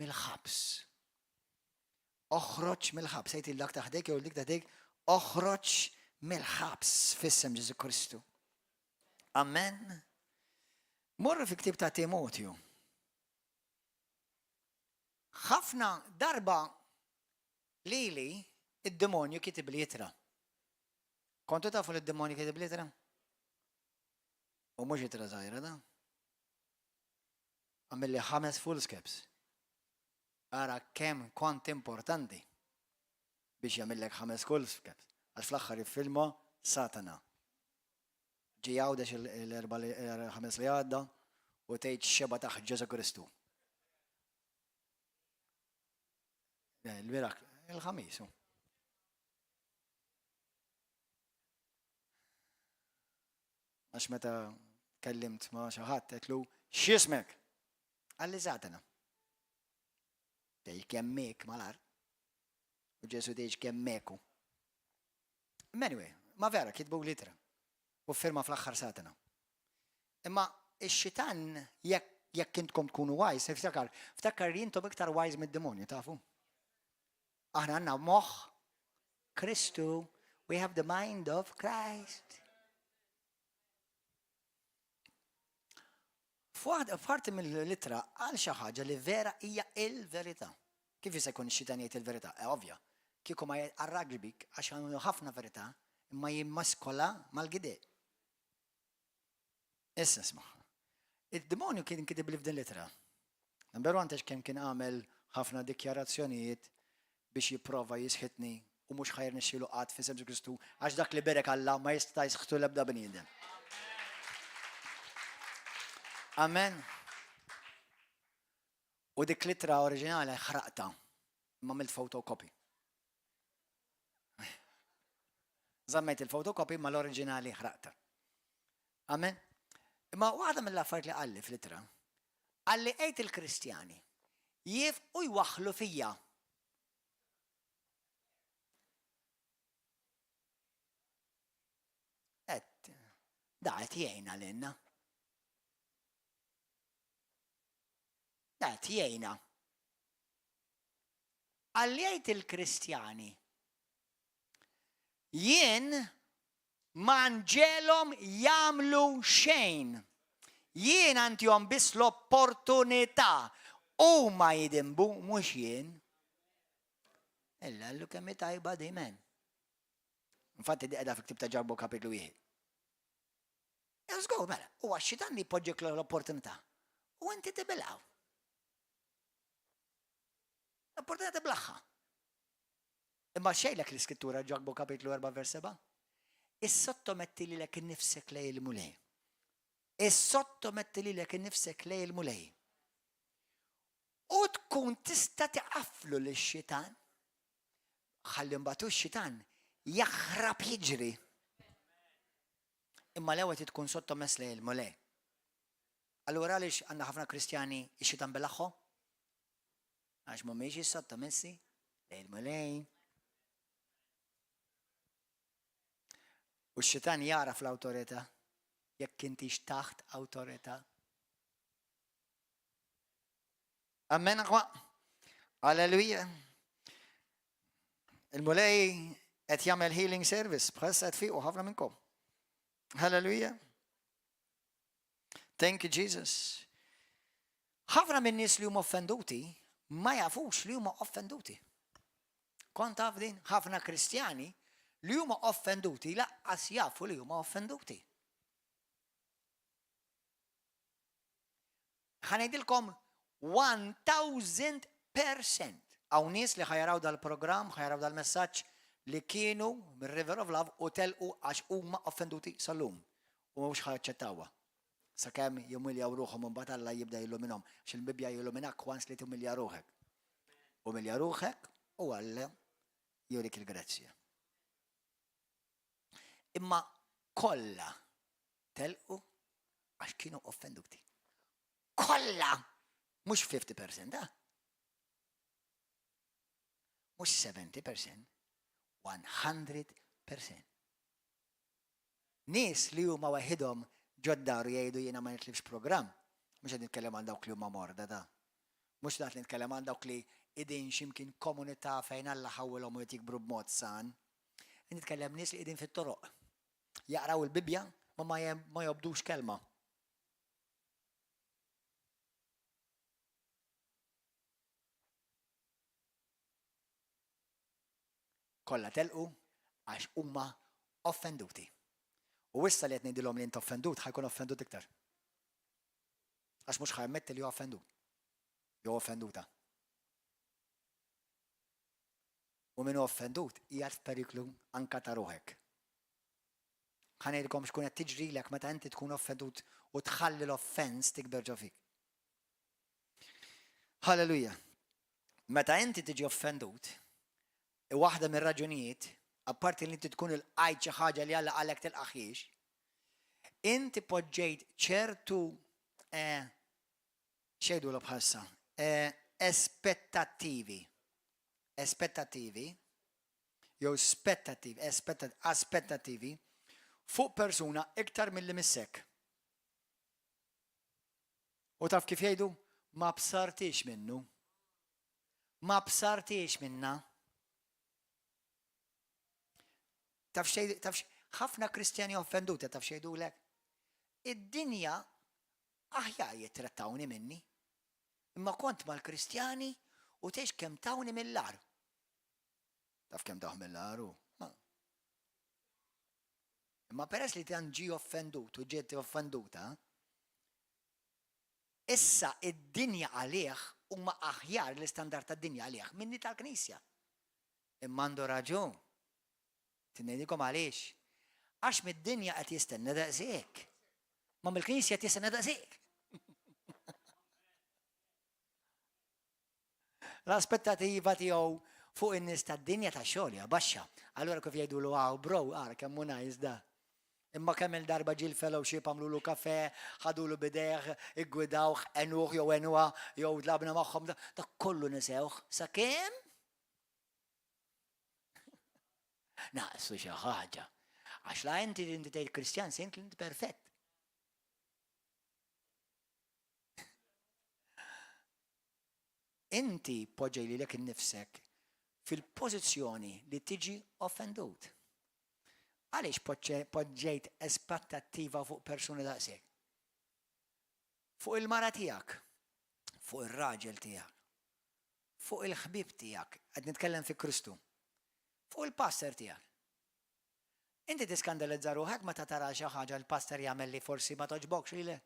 mill-ħabs. Oħroġ mill-ħabs. Sejt il-dak taħdek jew il-dik taħdek. Oħroġ mill-ħabs fissem Ġesu Kristu. Amen. Morru fi ktib ta' Timotju. Ħafna darba lili id-demonju kitib li jitra. Kontu tafu li id-demonju kitib li jitra? U mhux jitra żgħira da? Għamilli 5 foolscaps. Ara kemm kont importanti biex jagħmillek 5 foolscaps. Għax fl-aħħar jiffilma Satana. Ġi għawdex il-5 li għadda u tgħid xeba taħt Ġesu Kristu. Il-birak, il-ħamis. Għax meta kellimt ma xaħat, għetlu, xismek? Għalli zatana. Dejġ kemmek malar. U ġesu dejġ kemmeku. Anyway, ma vera, kitbu litra. U firma fl-axħar satana. Imma ix-xitan jekk intkom tkunu wise, ftakar jintom iktar wise mid-demonju, tafu? Aħna għanna moħ Kristu, we have the mind of Christ. F'parti mill-litra għal xi ħaġa li vera hija il-verità. Kif jista' jkun ix-xitan jgħid il-verità? Ovvja, kieku ma jarraġbik għax għandu ħafna verità, imma jimmaskola mal-gidej. Issa sma'. Id-demonju kien kitib li f'din litra. Number one kemm kien għamel ħafna dikjarazzjonijiet biex jipprova jisħitni u mhux ħajr nixxielu qatt fi Ġesu Kristu għax dak li berek Alla ma jista' jisħtu l-ebda bniedem. Amen. U dik litra oriġinali ħraqta ma mill photocopy. Żammejt il-photocopy ma l-oriġinali ħraqta. Amen. Imma waħda mill-affarijiet li qalli fl-litra, qalli qgħid il-Kristjani jifqu jwaħħlu fija. Da qed jgħinna lilna. Da qed jgħinna. Qalli jgħid il-Kristjani jien ma nġelhom jagħmlu xejn. Jien għandihom biss l-opportunità huma jidimbu mhux jien. Illa llu kemm tajba dejmen. Infatti di qiegħda fi-Ktieb ta' Ġabbu kapitlu 1. Go, mela, u għax-xitan li jpoġġek l-opportunità. U inti tibilgħu. L-opportunità tiblaħħa. Imma xejlek l-iskrittura Ġabbu kapitlu 4 vers 7. Is-sottometti lilek innifsek lej il-mulej. Is-sottometti lilek innifsek lej il-mulej. U tkun tista' tiqaflu lix-xitan. Ħalli mbagħad x-xitan jaħrab jiġri. Imma l-ewwel tkun sottomess lej il-mulej. Allura għaliex għandna ħafna Kristjani x-xitan bilaħħu? Għax mhumiex is-sottomessi lej il-mulej. U x-xitan jara fl-awtorità jekk intix taħt awtorità. Amen aħwa. Alleluja. Il-mulej qed jagħmel healing service bħalissa qed fiqu ħafna minnkom. Hallelujah. Thank you, Jesus. ħafna minn nies li huma offenduti ma jafux li huma offenduti. Kont taf din ħafna Kristjani li huma offenduti laqqas jafu li huma offenduti. Ħanejdilkom 1000% hawn nies li ħajaraw dal-programm, ħajaraw dal-messaġġ li kienu mir-River of Love u telqu għax huma offenduti sal-lum u mhux ħajaċċettawha. Sakemm jumiljaw ruħhom imbagħad Alla jibda jilluminhom għax il-Bibja jilluminak once li tumilja ruħek. Umilja ruħek u Alla jurik il-grazzja. Imma kollha telqu għax kienu offenduti. Kollha mhux 50%, mhux 70%. 100%. Nies li huma waħidhom ġoddaru jgħidu jiena ma nitlibx programm, mhux qed nitkellem għal dawk li huma morda da. Mhux dak li nitkellem għal dawk li qegħdin x'imkien komunità fejn Alla ħawwilhom u qed jikbru b'mod san. Nitkellem nies li qegħdin fit-toroq. Jaqraw il-Bibja ma jobdux kelma. Kollha telqu għax huma offenduti. U issa li qed ngħidilhom li int offendut ħajkun offendut iktar. Għax mhux ħajmetti li hu offendut. Jew offenduta. U min hu offendut qiegħed f'periklu anke ta' ruħek. Ħanejdilkom x'kun qed tiġrilek meta inti tkun offendut u tħalli l-offens tikber ġo fik. Halleluja. Meta inti tiġi offendut, waħda mir-raġunijiet, apparti li inti tkun il-qajt xi ħaġa li Alla għalek tilqaħiex, inti poġġejt ċertu xejdu bħalsa, aspettativi, jew aspettativi fuq persuna iktar mill-li missek. U taf kif jgħidu? Ma bsartix minnu. Ma bsartix minna. Taf ħafna Kristjani offenduti, taf xejdulek? Id-dinja aħjar jittrattawni minni. Imma kont mal-Kristjani u tex kem tawni mill-lar. Taf kem taħ mill-lar u? Imma peress li tan ġi offendut u ġiet offenduta, issa id-dinja għalih huma aħjar l-istandard tad-dinja għalih minni tal-Knisja. Imma għandu raġun. Tinnejdikom għaliex. Għax mid-dinja qed jistenna daqshekk. Ma mill-Knisja qed jistenna daqshekk. L-aspettativa tiegħu fuq in-nies tad-dinja tax-xogħol hija baxxa. Allura kif jgħidulu bro, ara kemm hu nice da. Imma kemm il-darba ġil fellowship għamlulu kafe, ħadulu bideħ, iggwidawh, enuħ jew enuha, jew tlabna magħhom, dak kollu nisewh sakemm naqsu xi ħaġa. Għax la inti tgħid Kristjan se inti perfett. Inti poġġej lilek innifsek fil-pożizzjoni li tiġi offendut. Għaliex poġġejt aspettattiva fuq persuni daqshekk? Fuq il-mara tiegħek, fuq ir-raġel tiegħek, fuq il-ħbib tiegħek, qed nitkellem fi Kristu, fuq il-pastor tiegħek. Inti tiskandalizza ruħek meta tara xi ħaġa l-pastor jagħmel li forsi ma toġbokx lilek.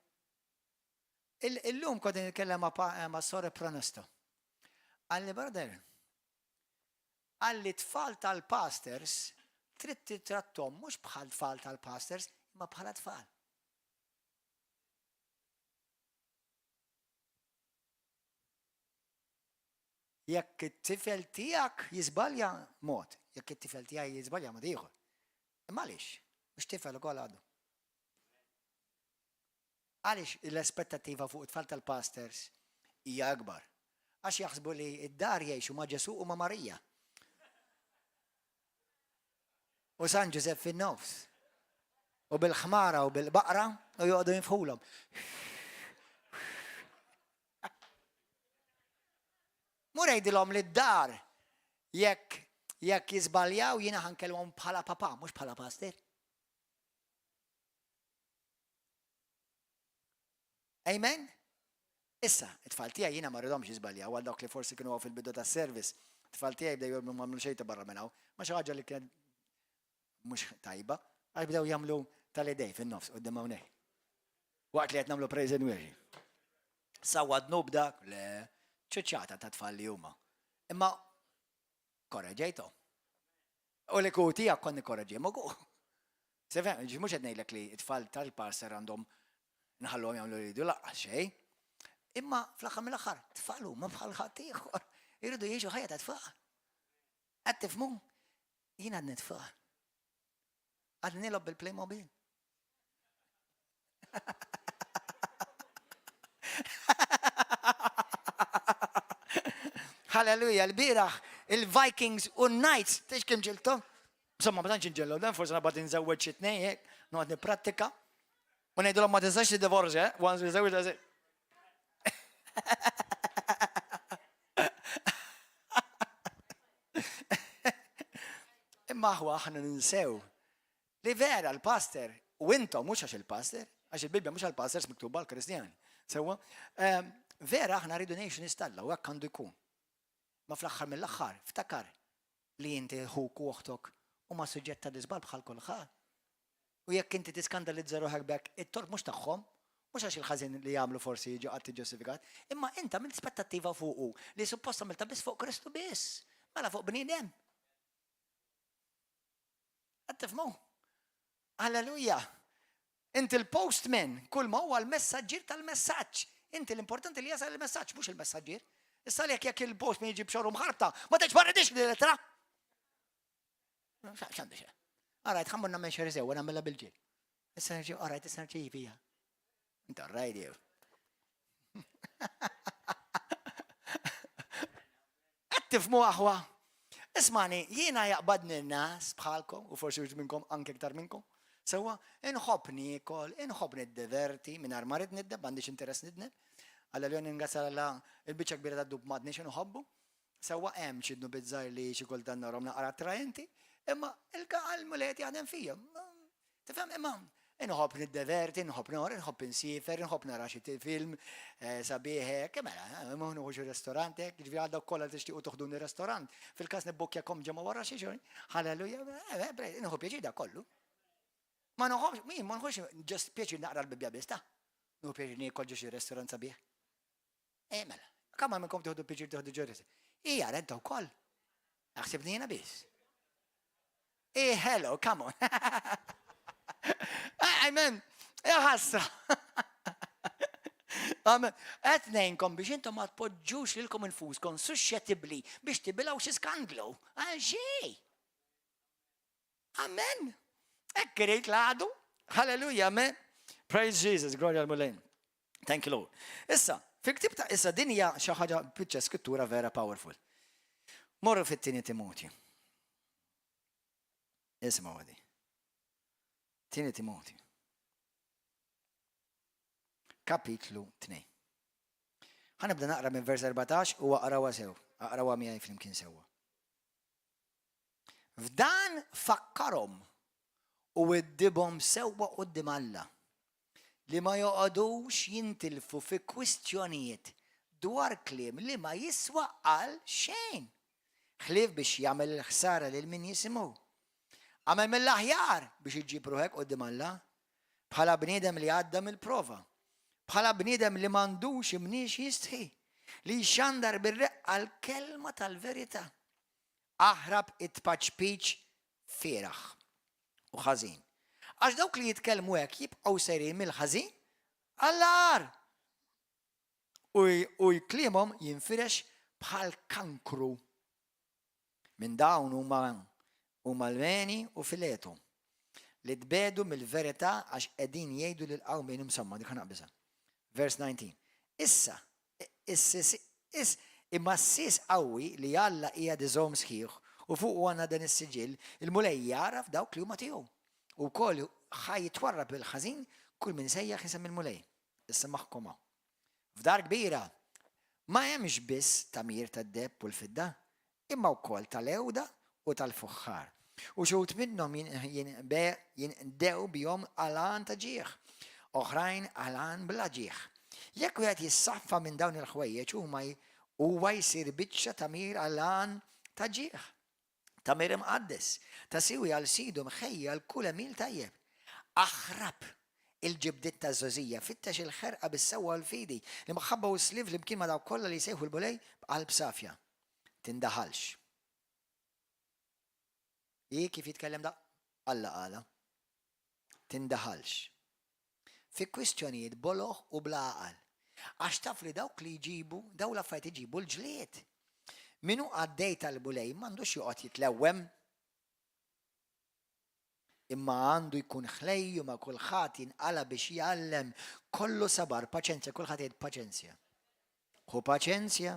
Illum kont nitkellem ma' Sore Pronesto. Għalli brother, għalli tfal tal-pastors trid titrattom mhux bħal tfal tal-pastors, imma bħala tfal. Jekk it-tifel tiegħek jiżbalja mod, jekk it-tifel tiegħi jiżbalja mod ieħor. Imma għaliex? Mhux tifel ukoll għadu. Għaliex l-aspettattiva fuq it-tfal tal-pastors hija akbar? Għax jaħsbu li id-dar jgħixu ma' Ġesu u ma' Marija. U San Ġosef fin-nofs. U bil-ħmara u bil-baqra u joqgħdu jinfħulhom. Mur jgħidilhom li d-dar jekk jiżbaljaw jiena ħankellhom bħala papa, mhux bħala pastor. Amen? Issa, it-tfal tiegħi jiena ma rridhomx jiżbaljaw għal dawk li forsi kienu fil-bidu tas-service. It-tfal tiegħi bdew jagħmlu xejn ta' barra minn hawn. Ma xi ħaġa li kien mhux tajba, għal bdew jagħmlu tal-idej fin-nofs quddiem hawnhekk. Waqt li qed nagħmlu praise and worship. Sawadnu b'dak le ċuċċata ta' tfal li huma. Imma korreġejthom. U li ku tiegħek konni korreġihom ukoll. Se fem, mhux qed ngħidlek li t-tfal tal-passer għandhom nħallhom jagħmlu li jridu laqqas xejn. Imma fl-aħħar mill-aħħar tfal huma bħal ħadd ieħor. Jridu jgħixu ħajja ta' tfal. Qed tifhmu? Jien għad nitfal. Għad nilob bil-Playmobil. Halleluja, l-biraħ, il-Vikings u n-Knights, tex kem ġiltom? Insomma, ma tanċ nġellu, dan forse nabad nżawweġ xitnej, noqgħod nipprattika. U ngħidulhom ma tinsax tiddivorġa, once nżawweġ għażi. Imma aħna ninsew li vera l-pastor, u intom mhux għax il-pastor, għax il-Bibja mhux għall-pastors miktuba għall-Kristjani. Sewwa, vera aħna rridu ngħixu nistalla u hekk għandu jkun. Ma fl-aħħar mill-aħħar ftakar li inti ħuk u oħtok huma suġġett tal-iżbal bħal kulħadd. U jekk inti tiskandalizza ruħek bekk, it-tort mhux tagħhom, mhux għax il-ħażin li jagħmlu forsi jiġu qatt tiġġustifikat, imma inti għamilt spettattiva fuqu li suppost għamilta biss fuq Kristu biss, mela fuq bniedem. Qed tifhmu? Halleluja! Inti l-postman, kull ma huwa l-messaġġier tal-messaġġ. Inti l-importanti li jasal il-messaġġ mhux il-messaġġier. Issa li jekk il-post ma jiġib xorru mħarbta, ma teġ barredix li l-lettera. X'għandu xe. Arajt, ħammur namel xeri sew, namella bil-ġil. Issa nġi, arajt, issa nġi fija. Inta rajt jew. Tifmu aħwa. Ismani, jiena jaqbadni n-nas bħalkom, u forsi uġ minnkom anke ktar minnkom. Sewa, inħobb nikol, inħobb niddiverti, minn armarit niddeb, għandix interess nidneb. Għalla l-jon ingazzar għalla il-bicċa kbira ta' dub madni xinu ħobbu. Sewa, hemm xidnu bizzar li xikultan narom naqra trajenti, imma il-għal mulet jgħadem fija. Tifhem, imma inħobb niddiverti, inħobb nor, inħobb insifer, inħobb nara xi film sabiħek, kemela, imma nħuġu ristoranti, ġivi għadda kolla tixtiqu toħduni ristorant. Fil-kas nibbukjakom ġemma wara xi xogħol, halleluja, inħobb jaġida kollu. Ma nħobbx, just pieċi naqra l-bibja bista. Nu pieċi nikol ġi xi ristorant sabiħ. Mela, kamma minnkom toħdu pieċi toħdu ġurrisi. Ija, renta wkoll. Aħsibni jiena biss. Hello, come on. Amen. Ħassa. Amen. Etnejnkom biex intom ma tpoġġux lilkom infuskom suscettibli biex tibilaw xi skandlu. Għal xej. Amen. Ekkirit l-għadu. Halleluja, amen. Praise Jesus, gloria al-mulin. Thank you, Lord. Issa, fil-ktib ta' issa din hija xi ħaġa biċċa skrittura vera powerful. Morru fit-tieni Timotju. Isma' għadi. Tieni Timotju. Kapitlu 2. Ħanibda naqra minn vers 14 u aqrawa sew. Aqrawa miegħi flimkien sewwa. F'dan fakkarhom u iddibhom sewwa quddiem Alla li ma joqgħodux jintilfu fi kwistjonijiet dwar kliem li ma jiswa għal xejn. Ħlief biex jagħmel ħsara lil min jisimgħu. Għamel mill-aħjar biex iġib ruħek quddiem Alla bħala bniedem li għadda mill-prova. Bħala bniedem li m'għandux imniex jistħi li jxandar bir-reqqa l-kelma tal-verità. Aħrab it-paċpiċ fieraħ u ħażin. Għax dawk li jitkellmu hekk jibqgħu sejrin mill-ħażin għall-għar. U jkliemhom jinfirex bħal kankru. Minn dawn huma l-meni u filetu li tbedu mill-verità għax qegħdin jgħidu lil qawm bejn imsamma dik ħanaqbisa. Vers 19. Issa imma s-sis qawwi li Alla hija diżhom sħiħ u fuq għandna dan is-siġill il-mulej jaraf dawk li huma tiegħu. U wkoll ħaj jitwarrab bil-ħażin kull min sejjaħ isem il-mulej. Issa maħkoma. F'dar kbira ma hemmx biss tamir tad-debb u l-fidda, imma wkoll tal-ewda u tal-fuħħar. U xut minnhom jindew bihom għalan ta' ġieħ, oħrajn għalan bla ġieħ. Jekk wieħed jissaffa minn dawn il-ħwejjeġ huwa jsir biċċa tamir għalan ta' ġieħ. Tamir imqaddes, ta' siwi għal sidu mħejja għal kull emil tajjeb. Aħrab il-ġibdiet ta' żożija fittex il-ħerqa bis-sewwa l-fidi li mħabba u sliv li mkien ma' daw kollha li jsejħu l-bulej b'qalb safja. Tindaħalx. Kif jitkellem da? Alla qala. Tindaħalx. Fi kwistjonijiet boloħ u bla aqal. Għax taf li dawk li jġibu, daw l-affarijiet iġibu l-ġlied. Minu għaddej tal-bulej m'għandux joqgħod jitlewwem. Imma għandu jkun ħlejju ma' kulħadd jinqala biex jgħallem kollu sabar, paċenzja, kulħadd jgħid paċenzja. Hu paċenzja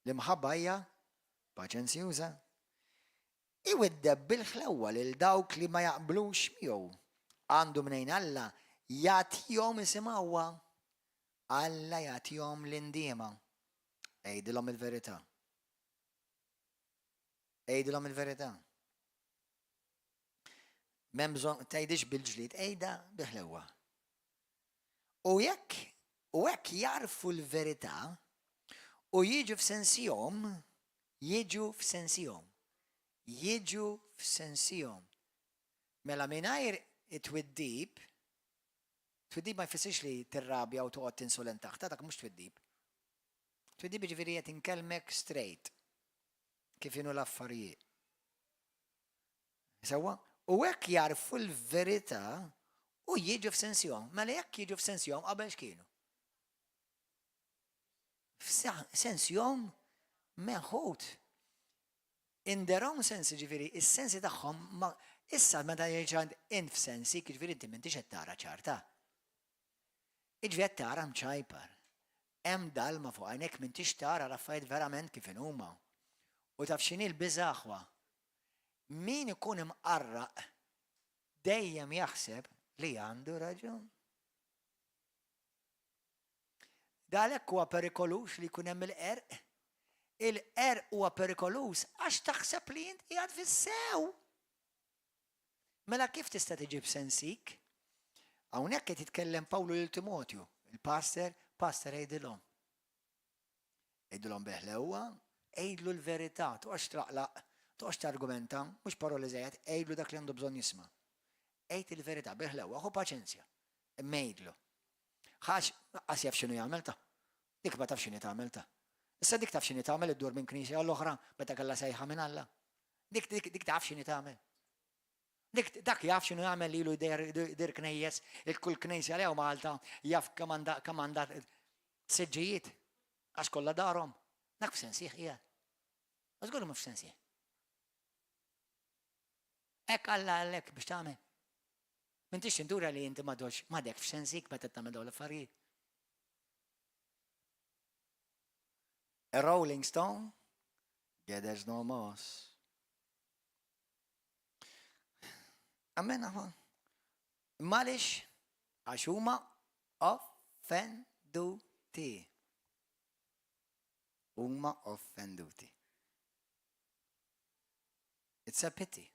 li mħabba hija paċenzjuża. Iweddeb bil-ħlewwa lil dawk li ma jaqblux miegħu. Għandu mnejn Alla jagħtihom isimgħuha. Alla jagħtihom l-indiema. Ejdilhom il-verità. Ejdilhom il-verità. M'hemm bżonn tgħidix bil-ġlied, ejda bil-ħlewwa. U hekk jarfu l-verità u jiġu f'sensihom. Mela mingħajr it-twiddib ma jfissirx li tirrabja u toqgħod tinsolent taħta, dak mhux twiddib. Twiddib jiġifieri qed inkellmek straight kif inhu l-affarijiet. Sewwa? U hekk jarfu l-verità u jiġu f'sensihom. Mela jekk jiġu f'sensihom qabel x'kienu? sensjom meħut. In their own sense, ġifiri, is-sensi tagħhom ma issa meta jgħid in f'sensi, ġifiri inti m'intix qed tara ċarta. Iġvi qed tara mċajpar. Hemm dalma fuq għajnek m'intix tara raffajt verament kif huma. U taf x'inhi l-biżaħwa. Min ikun imqarraq dejjem jaħseb li għandu raġun. Dalhekk huwa perikolus li jkun hemm il-qerq. Il-qerq huwa perikolus għax taħseb li int qiegħed fis-sew. Mela kif tista' tiġib sensik? Hawnhekk qed jitkellem Pawlu lil Timotju, il-pastor jgħidilhom. Jgħidilhom beħlewwa, għidlu l-verità, toqgħodx traqlaq, toqgħodx targumenta, mhux paroli żejjed, għidlu dak li għandu bżonn jisma'. Għid il-verità, beħlewwa, ħu paċenzja. Imma għidlu. Ħax qas jaf x'inhu jagħmel ta. Dik ma taf x'inhi tagħmel ta. Issa dik taf x'inhi tagħmel iddur minn knisja għall-oħra meta kellha sejħa minn Alla. Dik taf x'inhi tagħmel. Dak jaf x'inhu jagħmel lilu jdir knejjes, il-kull knisja lew Malta jaf kemm għandha siġġijiet għax kollha darhom. Dak f'sensih hija. Żgur mhux f'sensih. Hekk Alla għalhekk biex tagħmel. M'intix tindura li inti m'għadek f'sensik meta tagħmel dawn l-affarijiet. A rolling stone gathers no moss. Amen, aħwan. Malix, għax huma offenduti. Huma offenduti. It's a pity.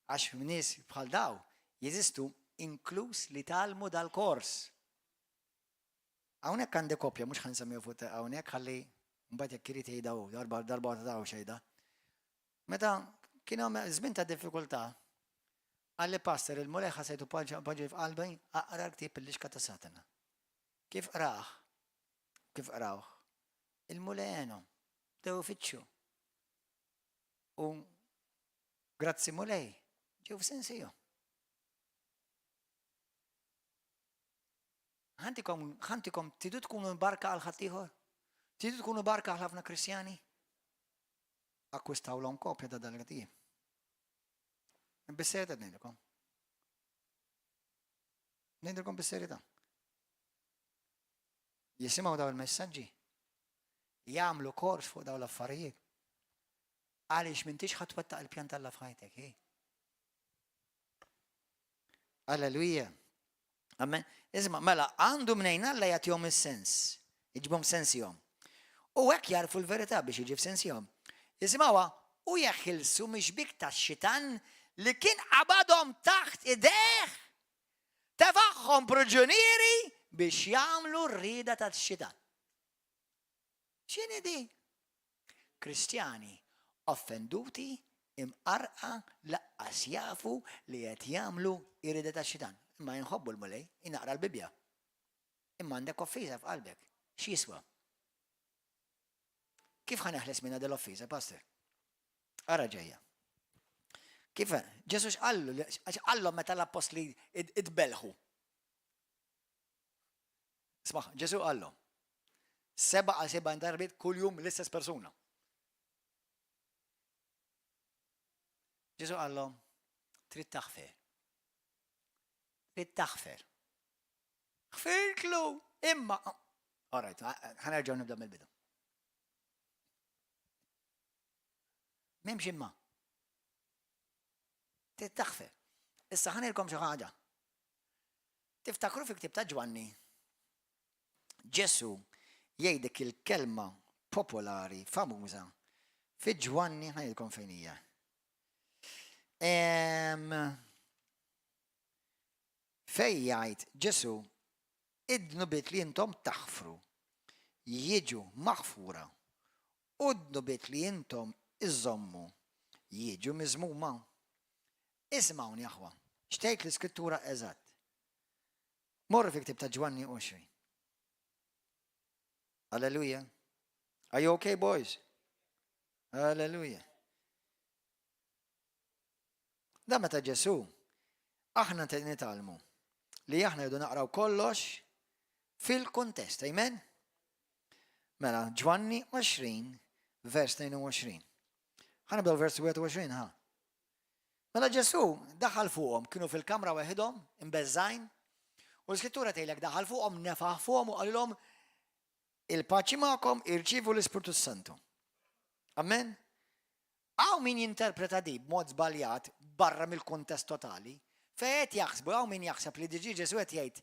Għax nies bħal daw jeżistu inkluż li talmu dal-kors. Hawnhekk għandi kopja, mhux ħansemmiju fuq hawnhekk ħalli mbagħad jekk irid jgħidaw darba ta' xejda. Meta kien hemm żmien ta' diffikultà, għalli pastor il-mulej ħasejtu poġġi f'qalbi aqra l-ktieb il-lixka ta' Satana. Kif qrawh? Il-mulej għenhom, dew uffiċċju. U grazzi mulej, ġew f'sensihom. Ħantikom tidu tkunu barka għal ħadd ieħor? Tidu tkunu barka għal ħafna Kristjani? Akkwistawlhom kopja ta' dal-gatija. Bis-serjetà ngħidilkom. Ngħidilkom bis-serjetà. Jisimgħu dawn il-messaġġi. Jagħmlu kors fuq dawn l-affarijiet. Għaliex m'intix ħadd twettaq il-pjan tal-Alla f'ħajtek, Alleluja. Amen. Isma' mela għandu mnejn Alla jagħtihom is-sens. Iġibhom sensihom. U hekk jarfu l-verità biex jiġi f'sensihom. Isimgħuha u jeħilsu mhix bik tax-xitan li kien qabadhom taħt idejh tefaħħom proġunieri biex jagħmlu r-rieda tax-xitan. X'inhi di? Kristjani offenduti imqarqa laqqas jafu li qed jagħmlu r-rieda tax-xitan. Imma jinħobbu l-mulej, inaqra l-Bibja. Imma għandek offiża f'qalbek. X'jiswa? Kif ħaneħles minna dell-offiża, pastor? Ara ġejja. Kif? Ġesu x'qallu meta l-apostli idbelħu. Smaħ, Ġesu qallu. 7 għal 7 darbit kull jum l-istess persuna. Ġesu qallu, trid taħfer. Trid taħfer. Ħfirtlu, imma. All right, ħanerġgħu nibda mill-bidu. M'hemmx imma. Trid taħfer. Issa ħanilkom xi ħaġa. Tiftakru fi ktieb ta' Ġwanni. Ġesu jgħidek il-kelma popolari, famuża, fi Ġwanni ħanilkom fejn hija. Fej jgħid Ġesu id-nubiet li intom taħfru jiġu maħfura u d-nubiet li intom iżommu jiġu miżmuma. Ismawni aħwa, xtejt l-iskrittura eżatt. Morru fi ktieb ta' Ġwanni 20. Alleluja. Are you okay, boys? Alleluja. Da meta Ġesu, aħna nitalmu li aħna jdu naqraw kollox fil-kontest, amen? Mela, Ġwanni 20, vers 22. Ħanibdew vers 21, ha. Mela Ġesu daħal fuqhom, kienu fil-kamra waħedhom, imbeżżajn, u l-Skrittura tgħidlek daħal fuqhom, nefaħ fuqhom u qalilhom il-paċi magħkom irċievu l-Ispirtu Santu. Amen? Għaw min jinterpreta di b'mod żbaljat barra mill-kuntest totali, fejn qed jaħsbu għaw min jaħseb li diġi Ġesu qed jgħid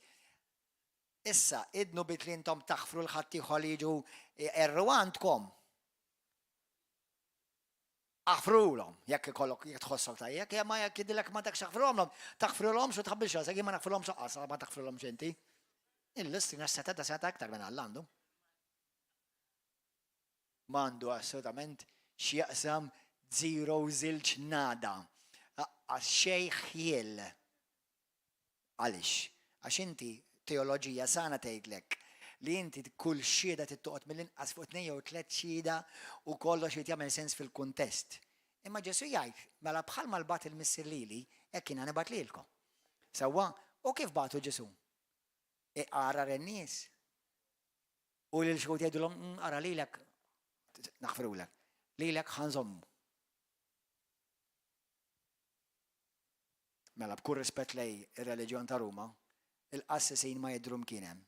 issa idnu bit li intom taħfru l-ħadd ieħor jiġu erru għandkom. Aħfrulhom, jekk ikollok jekk tħossok tajjeb, jekk ma jekk jidilek ma takx taħfrulhom, taħfrulhomx u tħabbilx rasek ma naħfrulhomx oqqas ma taħfrulhomx inti. Il-listina seta ta' seta aktar minn għandu. M'għandu assolutament x'jaqsam zero żilġ nada. Xejn ħjiel. Għaliex? Għax inti teoloġija sana tgħidlek li inti kull xieda tittoqgħod mill-inqas fuq 2 jew 3 xieda u kollox jrid jagħmel sens fil-kuntest. Imma Ġesu jgħid mela bħal ma l-bat il-missier lili hekk jiena nibgħat lilkom. Sewwa, u kif bagħtu Ġesu? Iqara ren-nies. U lil xi jgħidulhom ara lilek naħfrulek. Lilek ħanżommu. Mela b'kull rispett lej ir-reliġjon ta' Ruma, il-qassisin ma jidhrum kien hemm.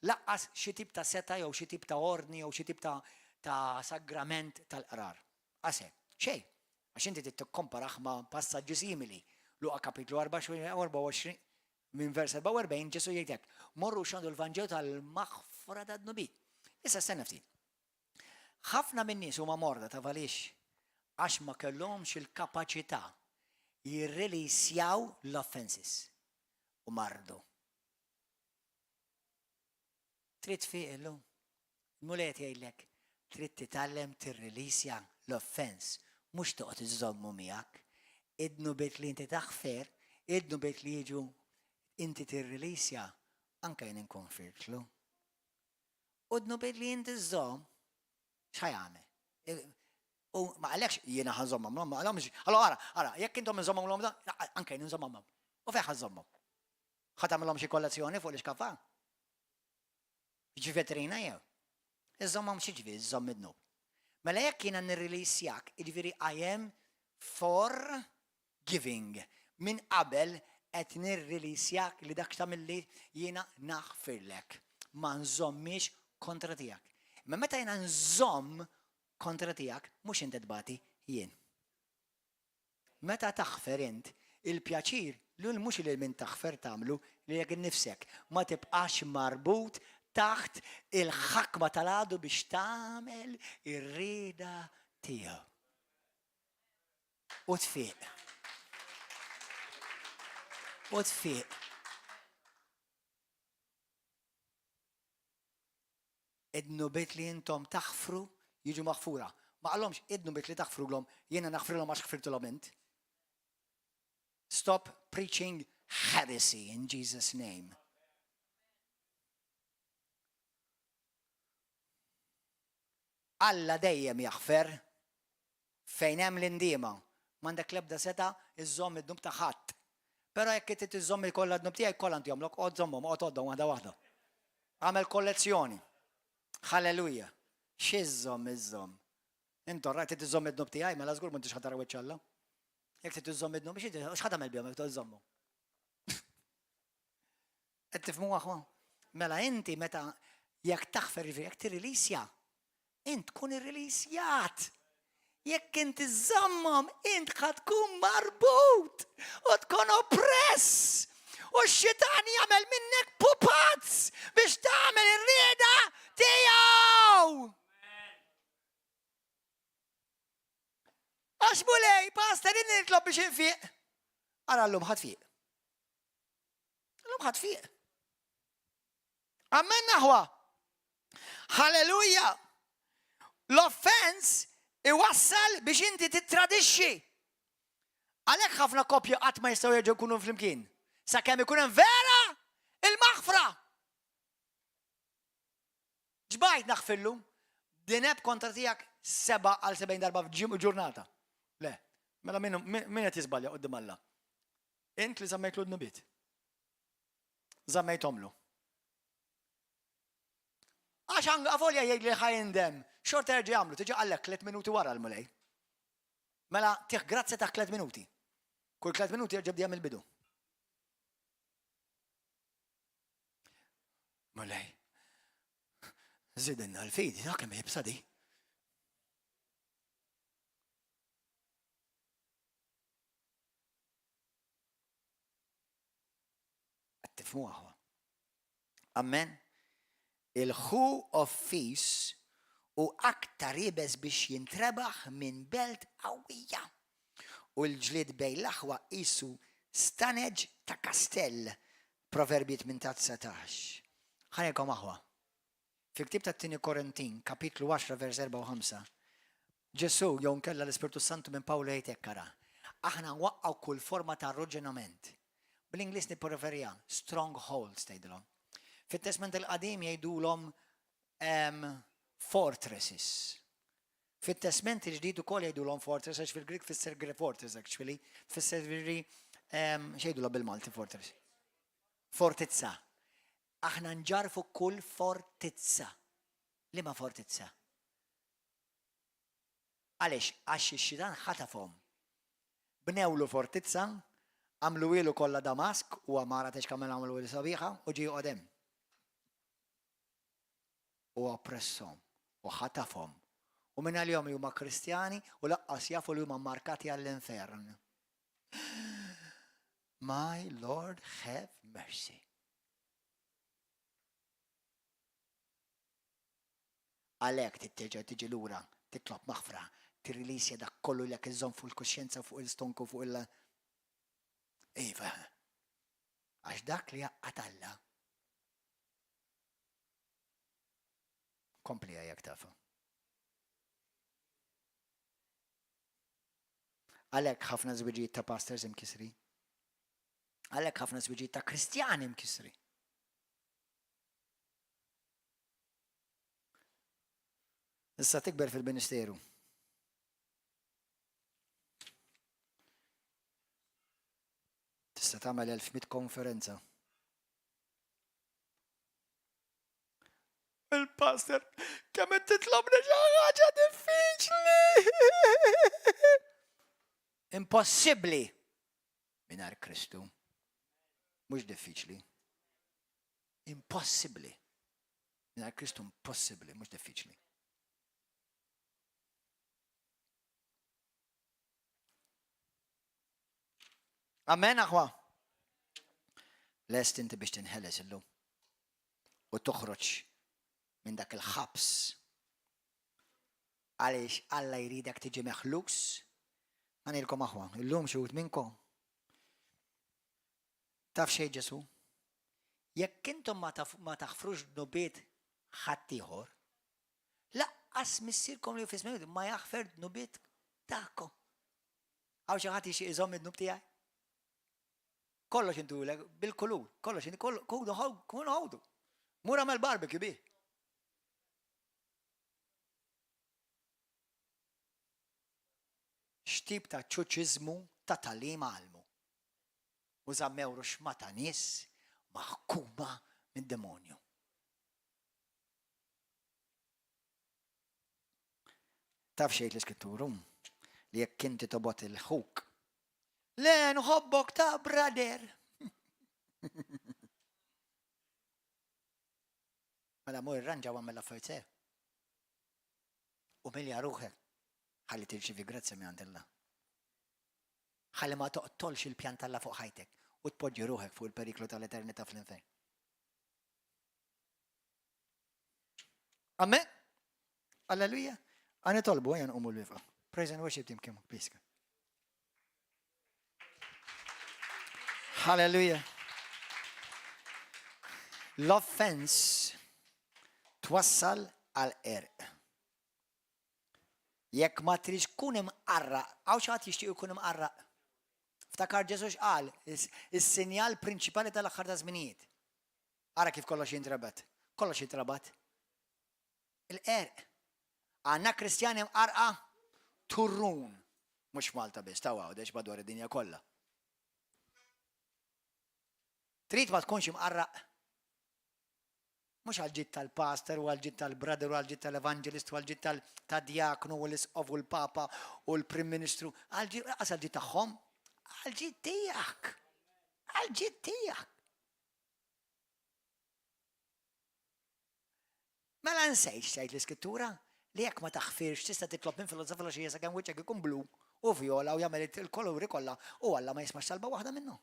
Laqqas xi tip ta' seta jew xi tip ta' ordni jew xi tip ta' sagrament tal-qrar. Għase, xejn. Għax inti tikkomparaħ ma' passaġġi simili. Luqa kapitlu 24 minn vers 44 Ġesu jgħidlek morru x'għandu l-Vanġew tal-maħfra tad-nubi. Issa stenna ftit. Ħafna min-nies huma morda ta' għaliex għax ma kellhomx il-kapaċità jirrilisjaw l-offenses u mardu. Trid fiq illum. Mulet jgħidlek trid titgħallem tirrilisja l-offens, mhux toqgħod iżommu miegħek. Idnu bit li inti taħfer, idnu bit li jiġu inti tirrilisja anke jien inkun firtlu. Udnu bit li inti żomm x'ħajgħamel. U ma għalekx jiena ħażommhom, ma għalhomx. Allora ara, jekk intom inżommhom da, anke jien inżommhom. U fejn ħażommhom? Ħadd tagħmilhom xi kollazzjoni fuq l-iskafà? Jiġi veterina jew. Iżommhom xi ġifieri, iżomm id-nub. Mela jekk jiena nirrilisjak, jiġifieri I am for giving. Min qabel qed nirrilisjak li dak tagħmilli jiena naħfirlek. Ma nżommix kontra tiegħek. Ma meta jiena nżomm kontra tiegħek, mhux inti tbati jien. Meta taħfer int, il-pjaċir lul mhux li min taħfer tagħmlu li jekk innifsek ma tibqax marbut taħt il-ħakma tal-għadu biex tagħmel ir-rieda tiegħu. U tfiq. U tfiq. Idnu bit li intom taħfru jiġu maħfura. Ma qallhomx idnu bit li taħfrulhom jiena naħfrilhom għax ħfirtilhom int. Stop preaching heresy in Jesus' name. Alla dejjem jaħfer fejn hemm l-indiema. M'għandek l-ebda seta iżomm id-dnub ta' ħadd. Però jekk inti tiżomm ikollha d-dnub tiegħek kollha inti jagħmlok qgħod żommhom, qgħod għoddhom waħda waħda. Għamel kollezzjoni. Halleluja. X'iżomm iżomm. Intom rajt tiżomm id-dnub tiegħi mela żgur m'intix ħadd tara wiċċ Alla. Jekk tiżomm id-dnub x'ħadd tagħmel bihom jekk tiżommhom. Qed tifhmu aħwa? Mela inti meta jekk taħfer jekk tirrilisja, int tkun irrilisjat. Jekk inti żommhom, int ħad tkun marbut u tkun oppress. U x-xitan jagħmel minnek pupazz biex tagħmel ir-rieda tiegħu. Għax mulej, pastor, inni nitlob biex infiq. Ara llum ħadd fiq. Llum ħadd fiq. Amen naħwa. Halleluja. L-offense iwassal biex inti titradixxi. Għalhekk ħafna koppji qatt ma jistgħu jerġgħu jkunu flimkien. Sakemm ikun hemm vera il-maħfra. Ġbajt naħfillu, din hebb kontra tiegħek 7 għal 70 darba f'ġurnata. Le, mela min qed jiżbalja quddiem Alla. Int li żammejtlu d-nubiet. Żammejthomlu. Għax għafolja jgħid li ħajndem. Xorta jerġa' jagħmlu, tiġi għallek 3 minuti wara l-mulej. Mela tieħ grazzi ta' 3 minuti. Kull 3 minuti jerġa' bdejja mill-bidu. Mulej. Żidinna l-fidi, dak kemm jibsa di. Tifhmu aħwa. Amen. Il-ħu of-fis u aktar jibes biex jintrebaħ minn belt qawwija. U l-ġlied bejn l-aħwa qisu staneġ ta' kastell. Proverbi 18-19. Ħanejkom aħwa. Fi ktib ta' 2 Korintin, kapitlu 10, vers 4 u 5. Ġesu jew nkella l-Ispirtu Santu minn Pawlu jgħid hekk ara. Aħna nwaqqgħu kull forma ta' arroġġinament. Bl-Inglis nippreferija strongholds tgħidilhom. Fit-Testament il-qadim jgħidulhom fortresses. Fit-Testament il-ġdid ukoll jgħidulhom fortresses fil-Grik fisser fortress actually. Fisser x'jgħidulha bil-Malti fortress. Fortizza. Aħna nġarfu kull fortizza. Liema fortizza? Għaliex għax ix-xitan ħatafhom. Bnewlu fortizza, għamlu ilu kollha Damask u għamara tex kamel għamlu ilu sabiħa u ġiju qodem. U oppressom u ħatafhom. U minn għal-jom huma Kristjani u laqqas jafu li huma markati għall-infern. My Lord have mercy. Għalhekk titteġa tiġi lura, titlob maħfra, tirrilisja dak kollu li iżomm fuq il-kuxjenza fuq il-stonku fuq il- Iva, għax dak li għatalla. Kompli għajak tafa. Għalek ħafna żwiġijiet ta' pastors imkisri. Għalek ħafna żwiġijiet ta' Kristjani imkisri. Issa tikber fil-Ministeru. Tista' tagħmel 1100 konferenza. Il-pastor kemm qed titlobni xi ħaġa diffiċli. Impossibbli mingħajr Kristu. Mhux diffiċli. Impossibbli. Mingħajr Kristu impossibbli, mhux diffiċli. Amen, aħwa. Lest inti biex tinħeles illum. U toħroġ minn dak il-ħabs. Għaliex Alla jridek tiġi meħlus. Għanilkom aħwa, illum xuħut minnkom. Taf xej Ġesu? Jekk intom ma taħfrux nubiet ħaddieħor, laqqas missierkom li fismejdu ma jaħfer nubiet tagħkom. Għaw xi ħadd jixtieq iżomm id-nub tiegħi? Kollox intulek bil-kulur, kollox inti kun ħawdu. Mur għamel barbecue bih. X'tip ta' ċuċiżmu ta' talim għalmu. U żammewru x'mata nies maħkuma mid-demonju. Taf xejn l-iskritturu li jekk inti tobot il-ħuk. Le nħobbok ta' brother. Mela mur irranġa għamel l-affarijiet. U milja ruħek ħalli tirċivi grazzja minn għand. Ħalli ma toqtolx il-pjan tal-la fuq ħajtek u tpoġġi ruħek fuq il-periklu tal-eternità fl-infern. Amen? Alleluja. Għani tolbu għajan umu l-vifa. Praise and worship team, come on, please. Hallelujah. L-offense twassal għal-erq. Jekk ma trix kun imqarraq, għaw xaħat jixtieq ikun imqarraq. Ftakar Ġesu x'qal, is-sinjal prinċipali tal-aħħar ta' żminijiet. Ara kif kollox jintrabat. Kollox jintrabat. Il-erq. Għandna Kristjani mqarqa turrun. Mhux Malta biss, taw għawdex madwar id-dinja kollha. Trid ma tkunx imqarraq. Mhux għal-ġid tal-pastor u għal-ġid tal-brother u għal-ġid tal-evangelist u għal-ġid tal-diaknu u l-isqof u l-papa u l-prim ministru. Għal-ġid tagħhom, għal-ġid tiegħek. Għal-ġid tiegħek. Mela nsejx tgħid l-iskrittura li jekk ma taħfirx tista' titlob minn filosofa xi sakemm wiċċek ikun blu u vjola u jagħmel il-koluri kollha u Alla ma jismax talba waħda minnu.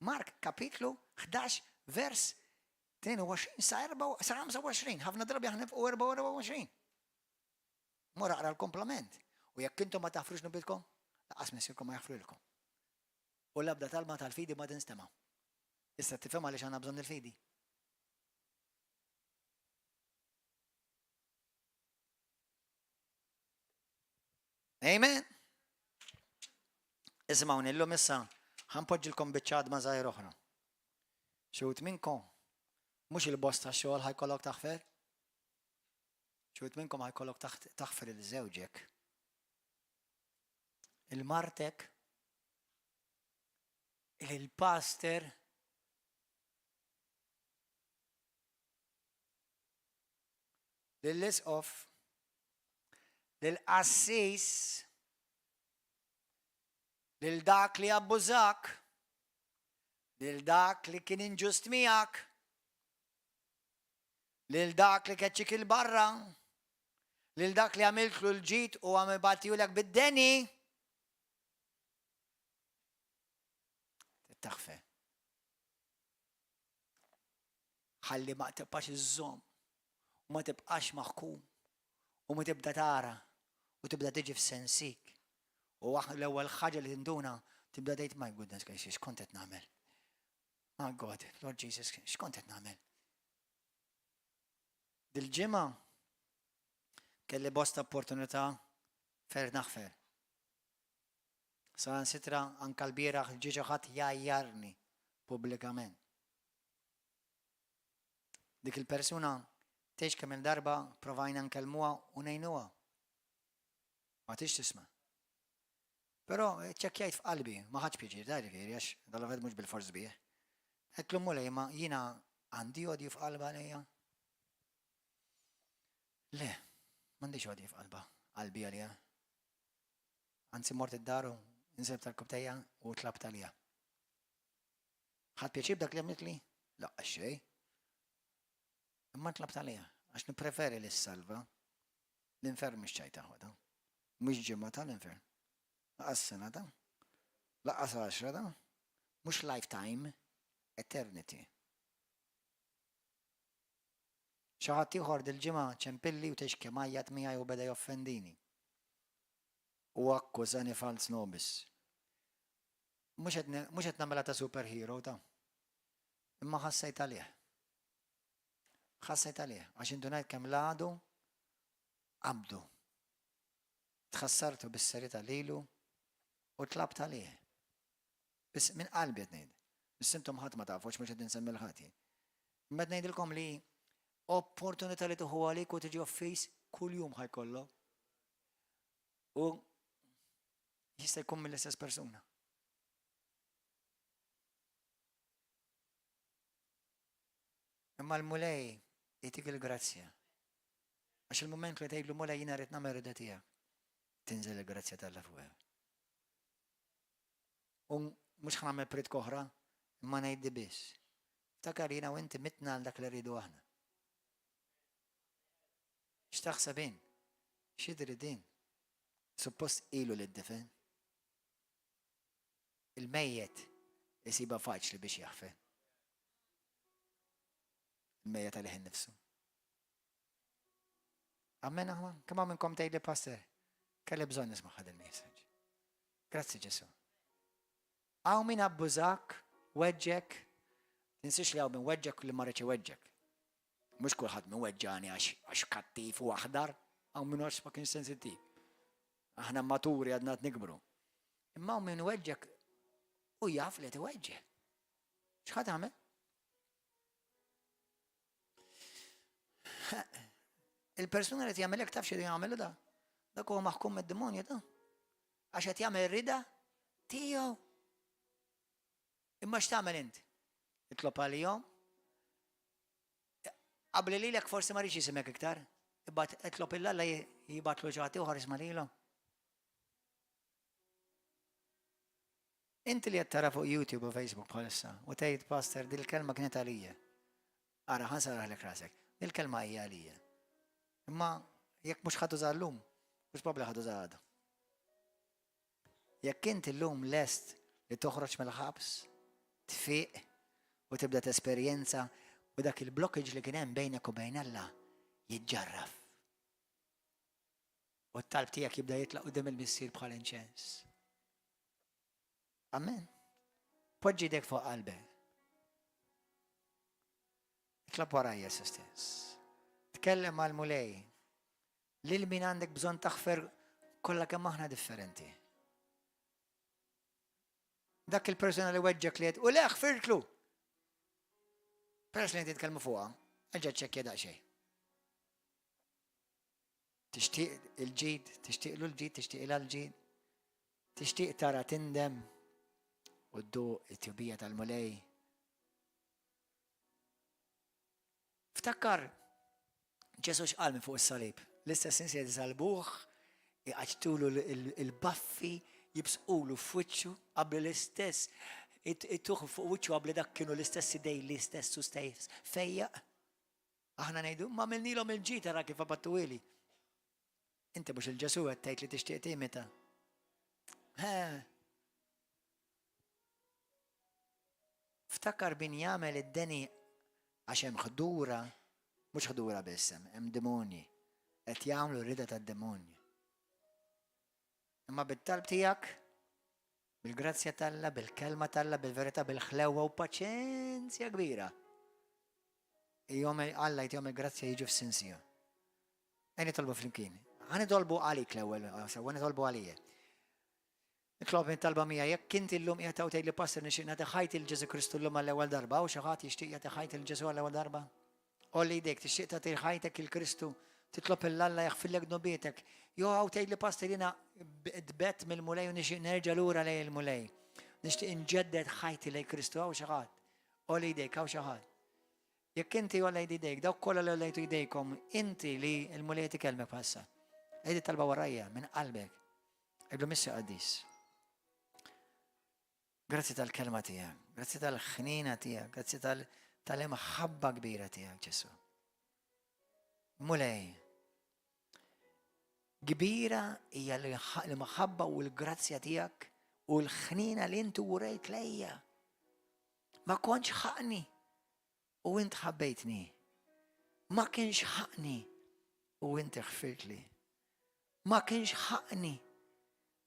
Mark kapitlu 11 vers 22 sa 25, ħafna drabi aħna fuq 24. Mora aqra l-komplement. U jekk intom ma taħfrux nubitkom, laqas missirkom ma jaħfrulkom. U l-abda talba tal-fidi ma tinstema'. Issa tifhem għaliex għandna bżonn il-fidi. Amen. Ismawni llum issa ħanpoġġilkom biċċad ma' żgħir oħra. Xut minnkom mhux il-bosta xogħol ħajkollok taħfer? Xut minnkom ħajkollok taħfer il-żewġek. Il-martek, il-pastor, lill-isqof, lill-qassis, lil dak li abbużak, lil dak li kien inġust miegħek, lil dak li keċċik il-barra, lil dak li għamiltlu l-ġid u għamilbatijulek bid-deni. Tittaħfe. Ħalli ma tibqax iż-żomm u ma tibqax maħkum u ma tibda tara u tibda tiġi f'sensik. U l-ewwel ħaġa li tinduna tibda tgħid my goodness guys, x'kont qed nagħmel? My God, Lord Jesus, x'kont qed nagħmel? Dil-ġimgħa kelli bosta opportunità fer naħfer. Sansitra anke l-bieraħ ġiġa ħadd jgħajjarni pubblikament. Dik il-persuna tgħix kemm il-darba provajna nkellmuha u ngħinuha. Ma tix tisma'. Però ċekkjajt f'qalbi, ma ħadx pjaċir, da ġifieri għax dal-għed mhux bil-fors bih. Qed l-ummu lejma jiena għandi odju f'qalba lejha. Le, m'għandix odju f'qalba, qalbi għalija. Anzi mort id-daru, inseb tal-kubtejja u tlabt għalija. Ħadd pjaċir dak li għamilt li? Laqqa xejn. Imma tlabt għalija, għax nippreferi l-salva l-infern mhix ċajta ħoda. Mhux ġimgħa tal-infern. Laqqas sena da, laqqas 10 da, mhux lifetime, eternity. Xi ħadd ieħor dil-ġimgħa ċempilli u tgħix kemm għajjat miegħi u beda joffendini. U akkużani fals nobis. Mhux qed nagħmilha ta' superhero ta'. Imma ħassejt għalih. Ħassejt għalih għax intu ngħid kemm l-għadu qabdu. Tħassartu bis-serita lilu u tlabt għalih. Biss minn qalbi qed ngħid. Biss intom ħadd ma tafux mhux qed insemmi l-ħati. Imma qed ngħidilkom li opportunità li tuħu għalik u tiġi offis kuljum ħajkollok. U jista' jkun mill-istess persuna. Imma l-mulej jtik il-grazzja. Għax il-moment li tgħidlu mulej jiena rrid nagħmel rida tiegħek. Tinżel il-grazzja tal-la fuq. U mhux ħnagħmel prit koħra, imma ngħiddi biss. Ftakar jiena u inti mitna għal dak li rridu aħna. X'taħseb in? X'idri din? Suppost ilu lid-difen. Il-mejjet isiba faċli biex jaħfen. Il-mejjet għalih innifsu. Amen aħna, kemm minnkom tgħidli pastor, kelli bżonn nisma' ħad il-messaġġ. Grazzi Ġesu. Hawn min abbużak, weġġek, tinsiex li hawn min weġġek li ma rridx iweġġek. Mhux kulħadd min weġġani għax kattiv u aħdar, hawn min għax ma kienx sensittiv. Aħna maturi għadna nikbru. Imma hawn min weġġek u jaf li tiweġġek. X'ħadd għamel? Il-persuna li tjagħmelek taf x'qed jagħmelu da. Dak huwa maħkum mid-demonju da. Għax qed jagħmel rida tiegħu. Imma x'tagħmel inti? Itlob għalihom Qabli lilek forsi ma rridx jisimek iktar. Ibad etlob il-Alla jibatlu ġati uħar isma' lilhom. Inti li qed tara fuq YouTube u Facebook bħalissa u tgħid pastor dil-kelma kienet għalija. Ara ħansaraħlek rasek. Dil-kelma hija għalija. Imma jekk mhux ħadd uża llum, mhux probbli ħadd uża għada. Jekk inti llum lest li toħroġ mill-ħabs, tfiq u tibda tesperjenza u dak il-blockage li kien hemm bejnek u bejn Alla jiġġarraf. U t-talb tiegħek jibda jitlaq quddiem il-missier bħal inċens. Amen. Poġġi dek fuq qalbek. Itlab warajja se stess. Tkellem mal mulej. Lil min għandek bżonn taħfer kollha kemm aħna differenti. Dak il-persona li weġġek li u le ħfirtlu. Peress li inti tkellmu fuqha, ġa ċekkja daqsxejn. Tixtieq il-ġid, tixtieqlu l-ġid, tixtieq il-ġid, tixtieq tara tindem u dduq it-tjubija tal-mulej. Ftakkar Ġesu x'qal minn fuq is-salib. L-istess insiet salbuh, iqaġtulu il-baffi, jibsqulu f'wiċċu qabel l-istess, ittuħ fuq wiċċu qabel dak kienu l-istess idej l-istess u stejs fejjaq. Aħna ngħidu ma milnilhom il-ġid ara kif abattuwili. Inti mhux il-Ġesu qed tgħid li tixtieq timita. Ftakar bin jagħmel id-deni għax hemm ħdura, mhux ħdura biss hemm demonji qed jagħmlu rida tad-demonji. Imma bit-talb tiegħek, bil-grazzja talla, bil-kelma talla, bil-verità, bil-ħlewwa u paċenzja kbira. Alla jtihom il-grazzja jiġu f'sinsija. Ejn nitolbu flimkien. Ħa nitolbu għalik l-ewwel, sewa nitolbu għalija. Nitlob min talba mija, jekk inti llum qiegħed tgħid li pastor nixtieq nagħti ħajti l-Ġesu Kristu llum għall-ewwel darba u xi ħadd jixtieq jagħti ħajti l-Ġesu għall-ewwel darba. Olli jdejk tixtieq tagħti ħajtek il-Kristu, titlob il-Alla jaħfirlek dnubietek. Jew tgħid li pastor jiena dbett mill-mulej u nixtieq nerġa' lura lejn il-mulej. Nixtieq inġedded ħajti lejn Kristu hawn xi ħadd. Olli jdejk hawn xi ħadd. Jekk inti olla jdejk, dawk kollha li ollejtu jdejkom, inti li l-mulej tikellmek bħassa. Ejdi talba warajja minn qalbek. Iblu missi qaddis. Grazzi tal-kelma tiegħek, grazzi tal-ħnina tiegħek, grazzi tal-imħabba kbira tiegħek Ġesu. Mulej, kbira hija l-imħabba u l-grazzja tiegħek u l-ħnina li inti urejt lejja. Ma kontx ħaqni u int ħabbejtni. Ma kienx ħaqni u inti ħfirtli. Ma kienx ħaqni.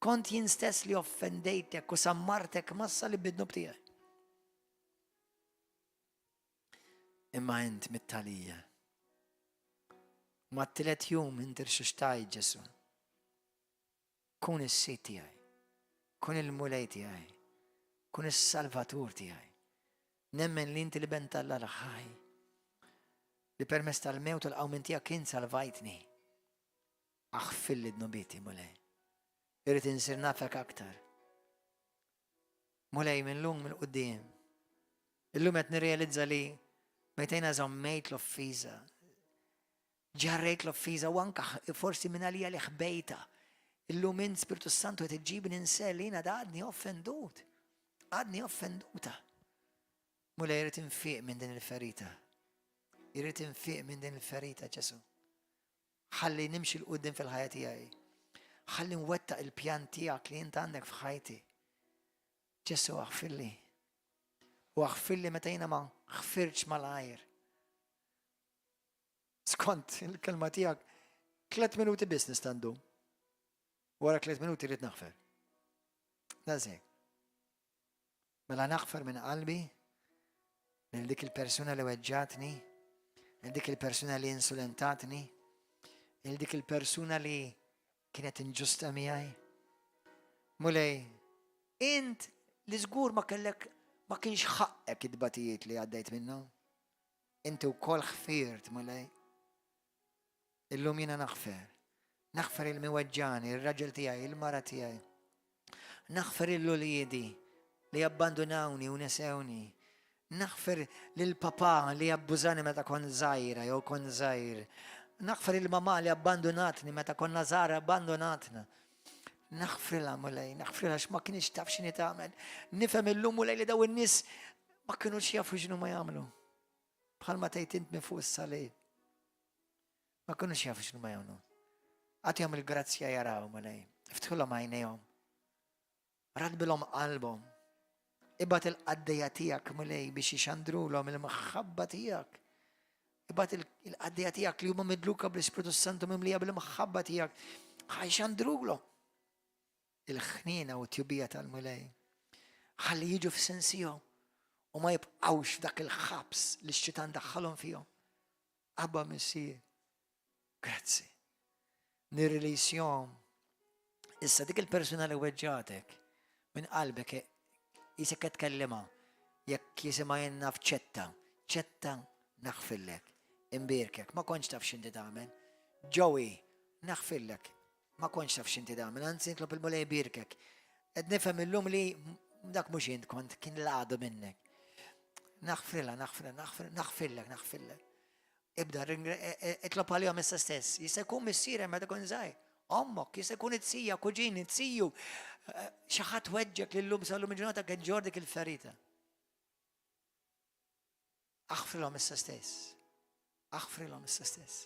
Kont jien stess li offendejtek u sammartek massa li bidnub tiegħek. Imma int mit-talija. Ma t-tielet jum inti rxuxtaj Ġesu. Kun is-sit tiegħi. Kun il-mulej tiegħi. Kun is-salvatur tiegħi. Nemmen li inti li bent Alla l-ħaj. Li permess tal-mewt u l-qawmin tiegħek kien salvajtni. Aħfilli d-nubieti mulej. Irrid insir nafek aktar. Mulej minn lum minn qudiem. Illum qed nirrealizza li mejtejna żammejt l-offiża. Ġarrejt l-offiża u anke forsi minn għalija li ħbejta. Illum int Spiritu Santu qed iġġibni insel li jiena għadni offendut. Għadni offenduta. Mulej irrid infiq minn din il-ferita. Irrid infiq minn din il-ferita Ġesu. Ħalli nimxi l-qudiem fil-ħajja tiegħi. Ħalli nwettaq il-pjan tiegħek li int għandek f'ħajti. Ġesu aħfirli. U aħfirli meta jiena ma ħfirx mal-għajr. Skont il-kelma tiegħek 3 minuti biss nistandu. Wara 3 minuti rrid naħfer. Dażek. Mela naħfer minn qalbi lil dik il-persuna li weġġatni, lil dik il-persuna li insulentatni, lil dik il-persuna li kienet inġusta miegħi. Mulej, int li żgur ma kienx ħaqek id-batijiet li għaddejt minnu. Inti wkoll ħfirt mulej. Illum jiena naħfer. Naħfer il-miweġġani, il-raġel tiegħi, il-mara tiegħi. Naħfer il-luliedi li abbandonawni u nesewni. Naħfer lill-papa li abbużani meta kon żgħira jew kon żgħir. Naħfer il-mama li abbandonatni meta konna żgħar abbandonatna. Naħfrilha mulej, naħfrilha x'ma kienx taf x'inhi tagħmel. Nifhem illum mulej li daw in-nies ma kinux jafu x'inhu ma jagħmlu. Bħalma tgħid int minn fuq is-salib. Ma kinux jafu x'inhu ma jagħmlu. Għatihom il-grazzja jaraw mulej. Iftħulhom għajnejhom. Radbilhom qalbhom. Ibat il-qaddejja tiegħek mulej biex jixandrulhom il-maħħabba tiegħek. Ibat il-qaddejja tiegħek li huma midluka bl-Ispiritu Santu mimlija bil-maħħabba tiegħek. Ħajxandrulhom il-ħnina u t-tjubija tal-mulej. Ħalli jiġu f'sensihom u ma jibqgħux f'dak il-ħabs li x-xitan daħħalhom fihom. Abba Missier, grazzi. Nirrilisjom. Issa dik il-persuna li weġġatek minn qalbek jisek qed tkellima jekk jisimha jenna f'ċetta, ċetta naħfillek, imbirkek, ma kontx taf x'inti tagħmel. Ġowi, naħfillek, ma kontx taf x'inti tagħmel, anzi nitlob il-mulej birkek. Qed nifhem illum li dak mhux int kont kien l-għadu minnek. Naħfillek. Ibda itlob għalihom issa stess. Jista' jkun missier meta tkun żgħir. Ommok, jista' jkun it-sija, kuġini, tsiju. Xi ħadd weġġek lillum sallum il-ġurnata kien ġordik il-ferita. Aħfrilhom issa stess. Aħfrilhom issa stess.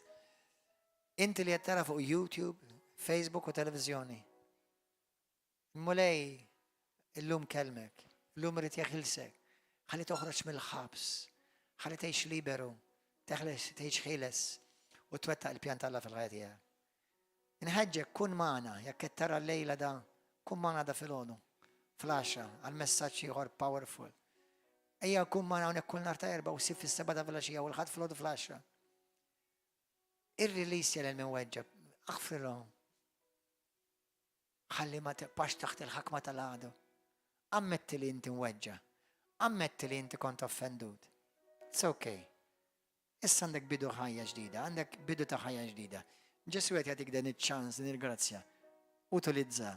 Inti li qed tara fuq YouTube, Facebook u televiżjoni. Mulej illum kelmek, illum irid jeħilsek. Ħalli toħroġ mill-ħabs, ħalli tgħix liberu, tgħix ħieles u twettaq il-pjan tal-Alla fil-ħajja tiegħek. Inħeġġek kun magħna jekk qed tara l-lejla da, kun magħna da filgħodu, fl-10 għal-messaġġ ieħor powerful. Ejja kun magħna hawnhekk kull nhar ta' erba' u ssib fis-7 ta' filgħaxija u l-ħadd filgħodu fl-10. Ir-release jel minn weġġeb, aħfrilhom. Ħalli ma tibqax taħt il-ħakma tal-għadu. Ammetti li inti mweġġa. Ammetti li inti kont offendut. It's okay. Issa għandek bidu ħajja ġdida, għandek bidu ta' ħajja ġdida. Ġesu għet jgħadik dan iċ-ċans, din il-grazzja. Utilizza.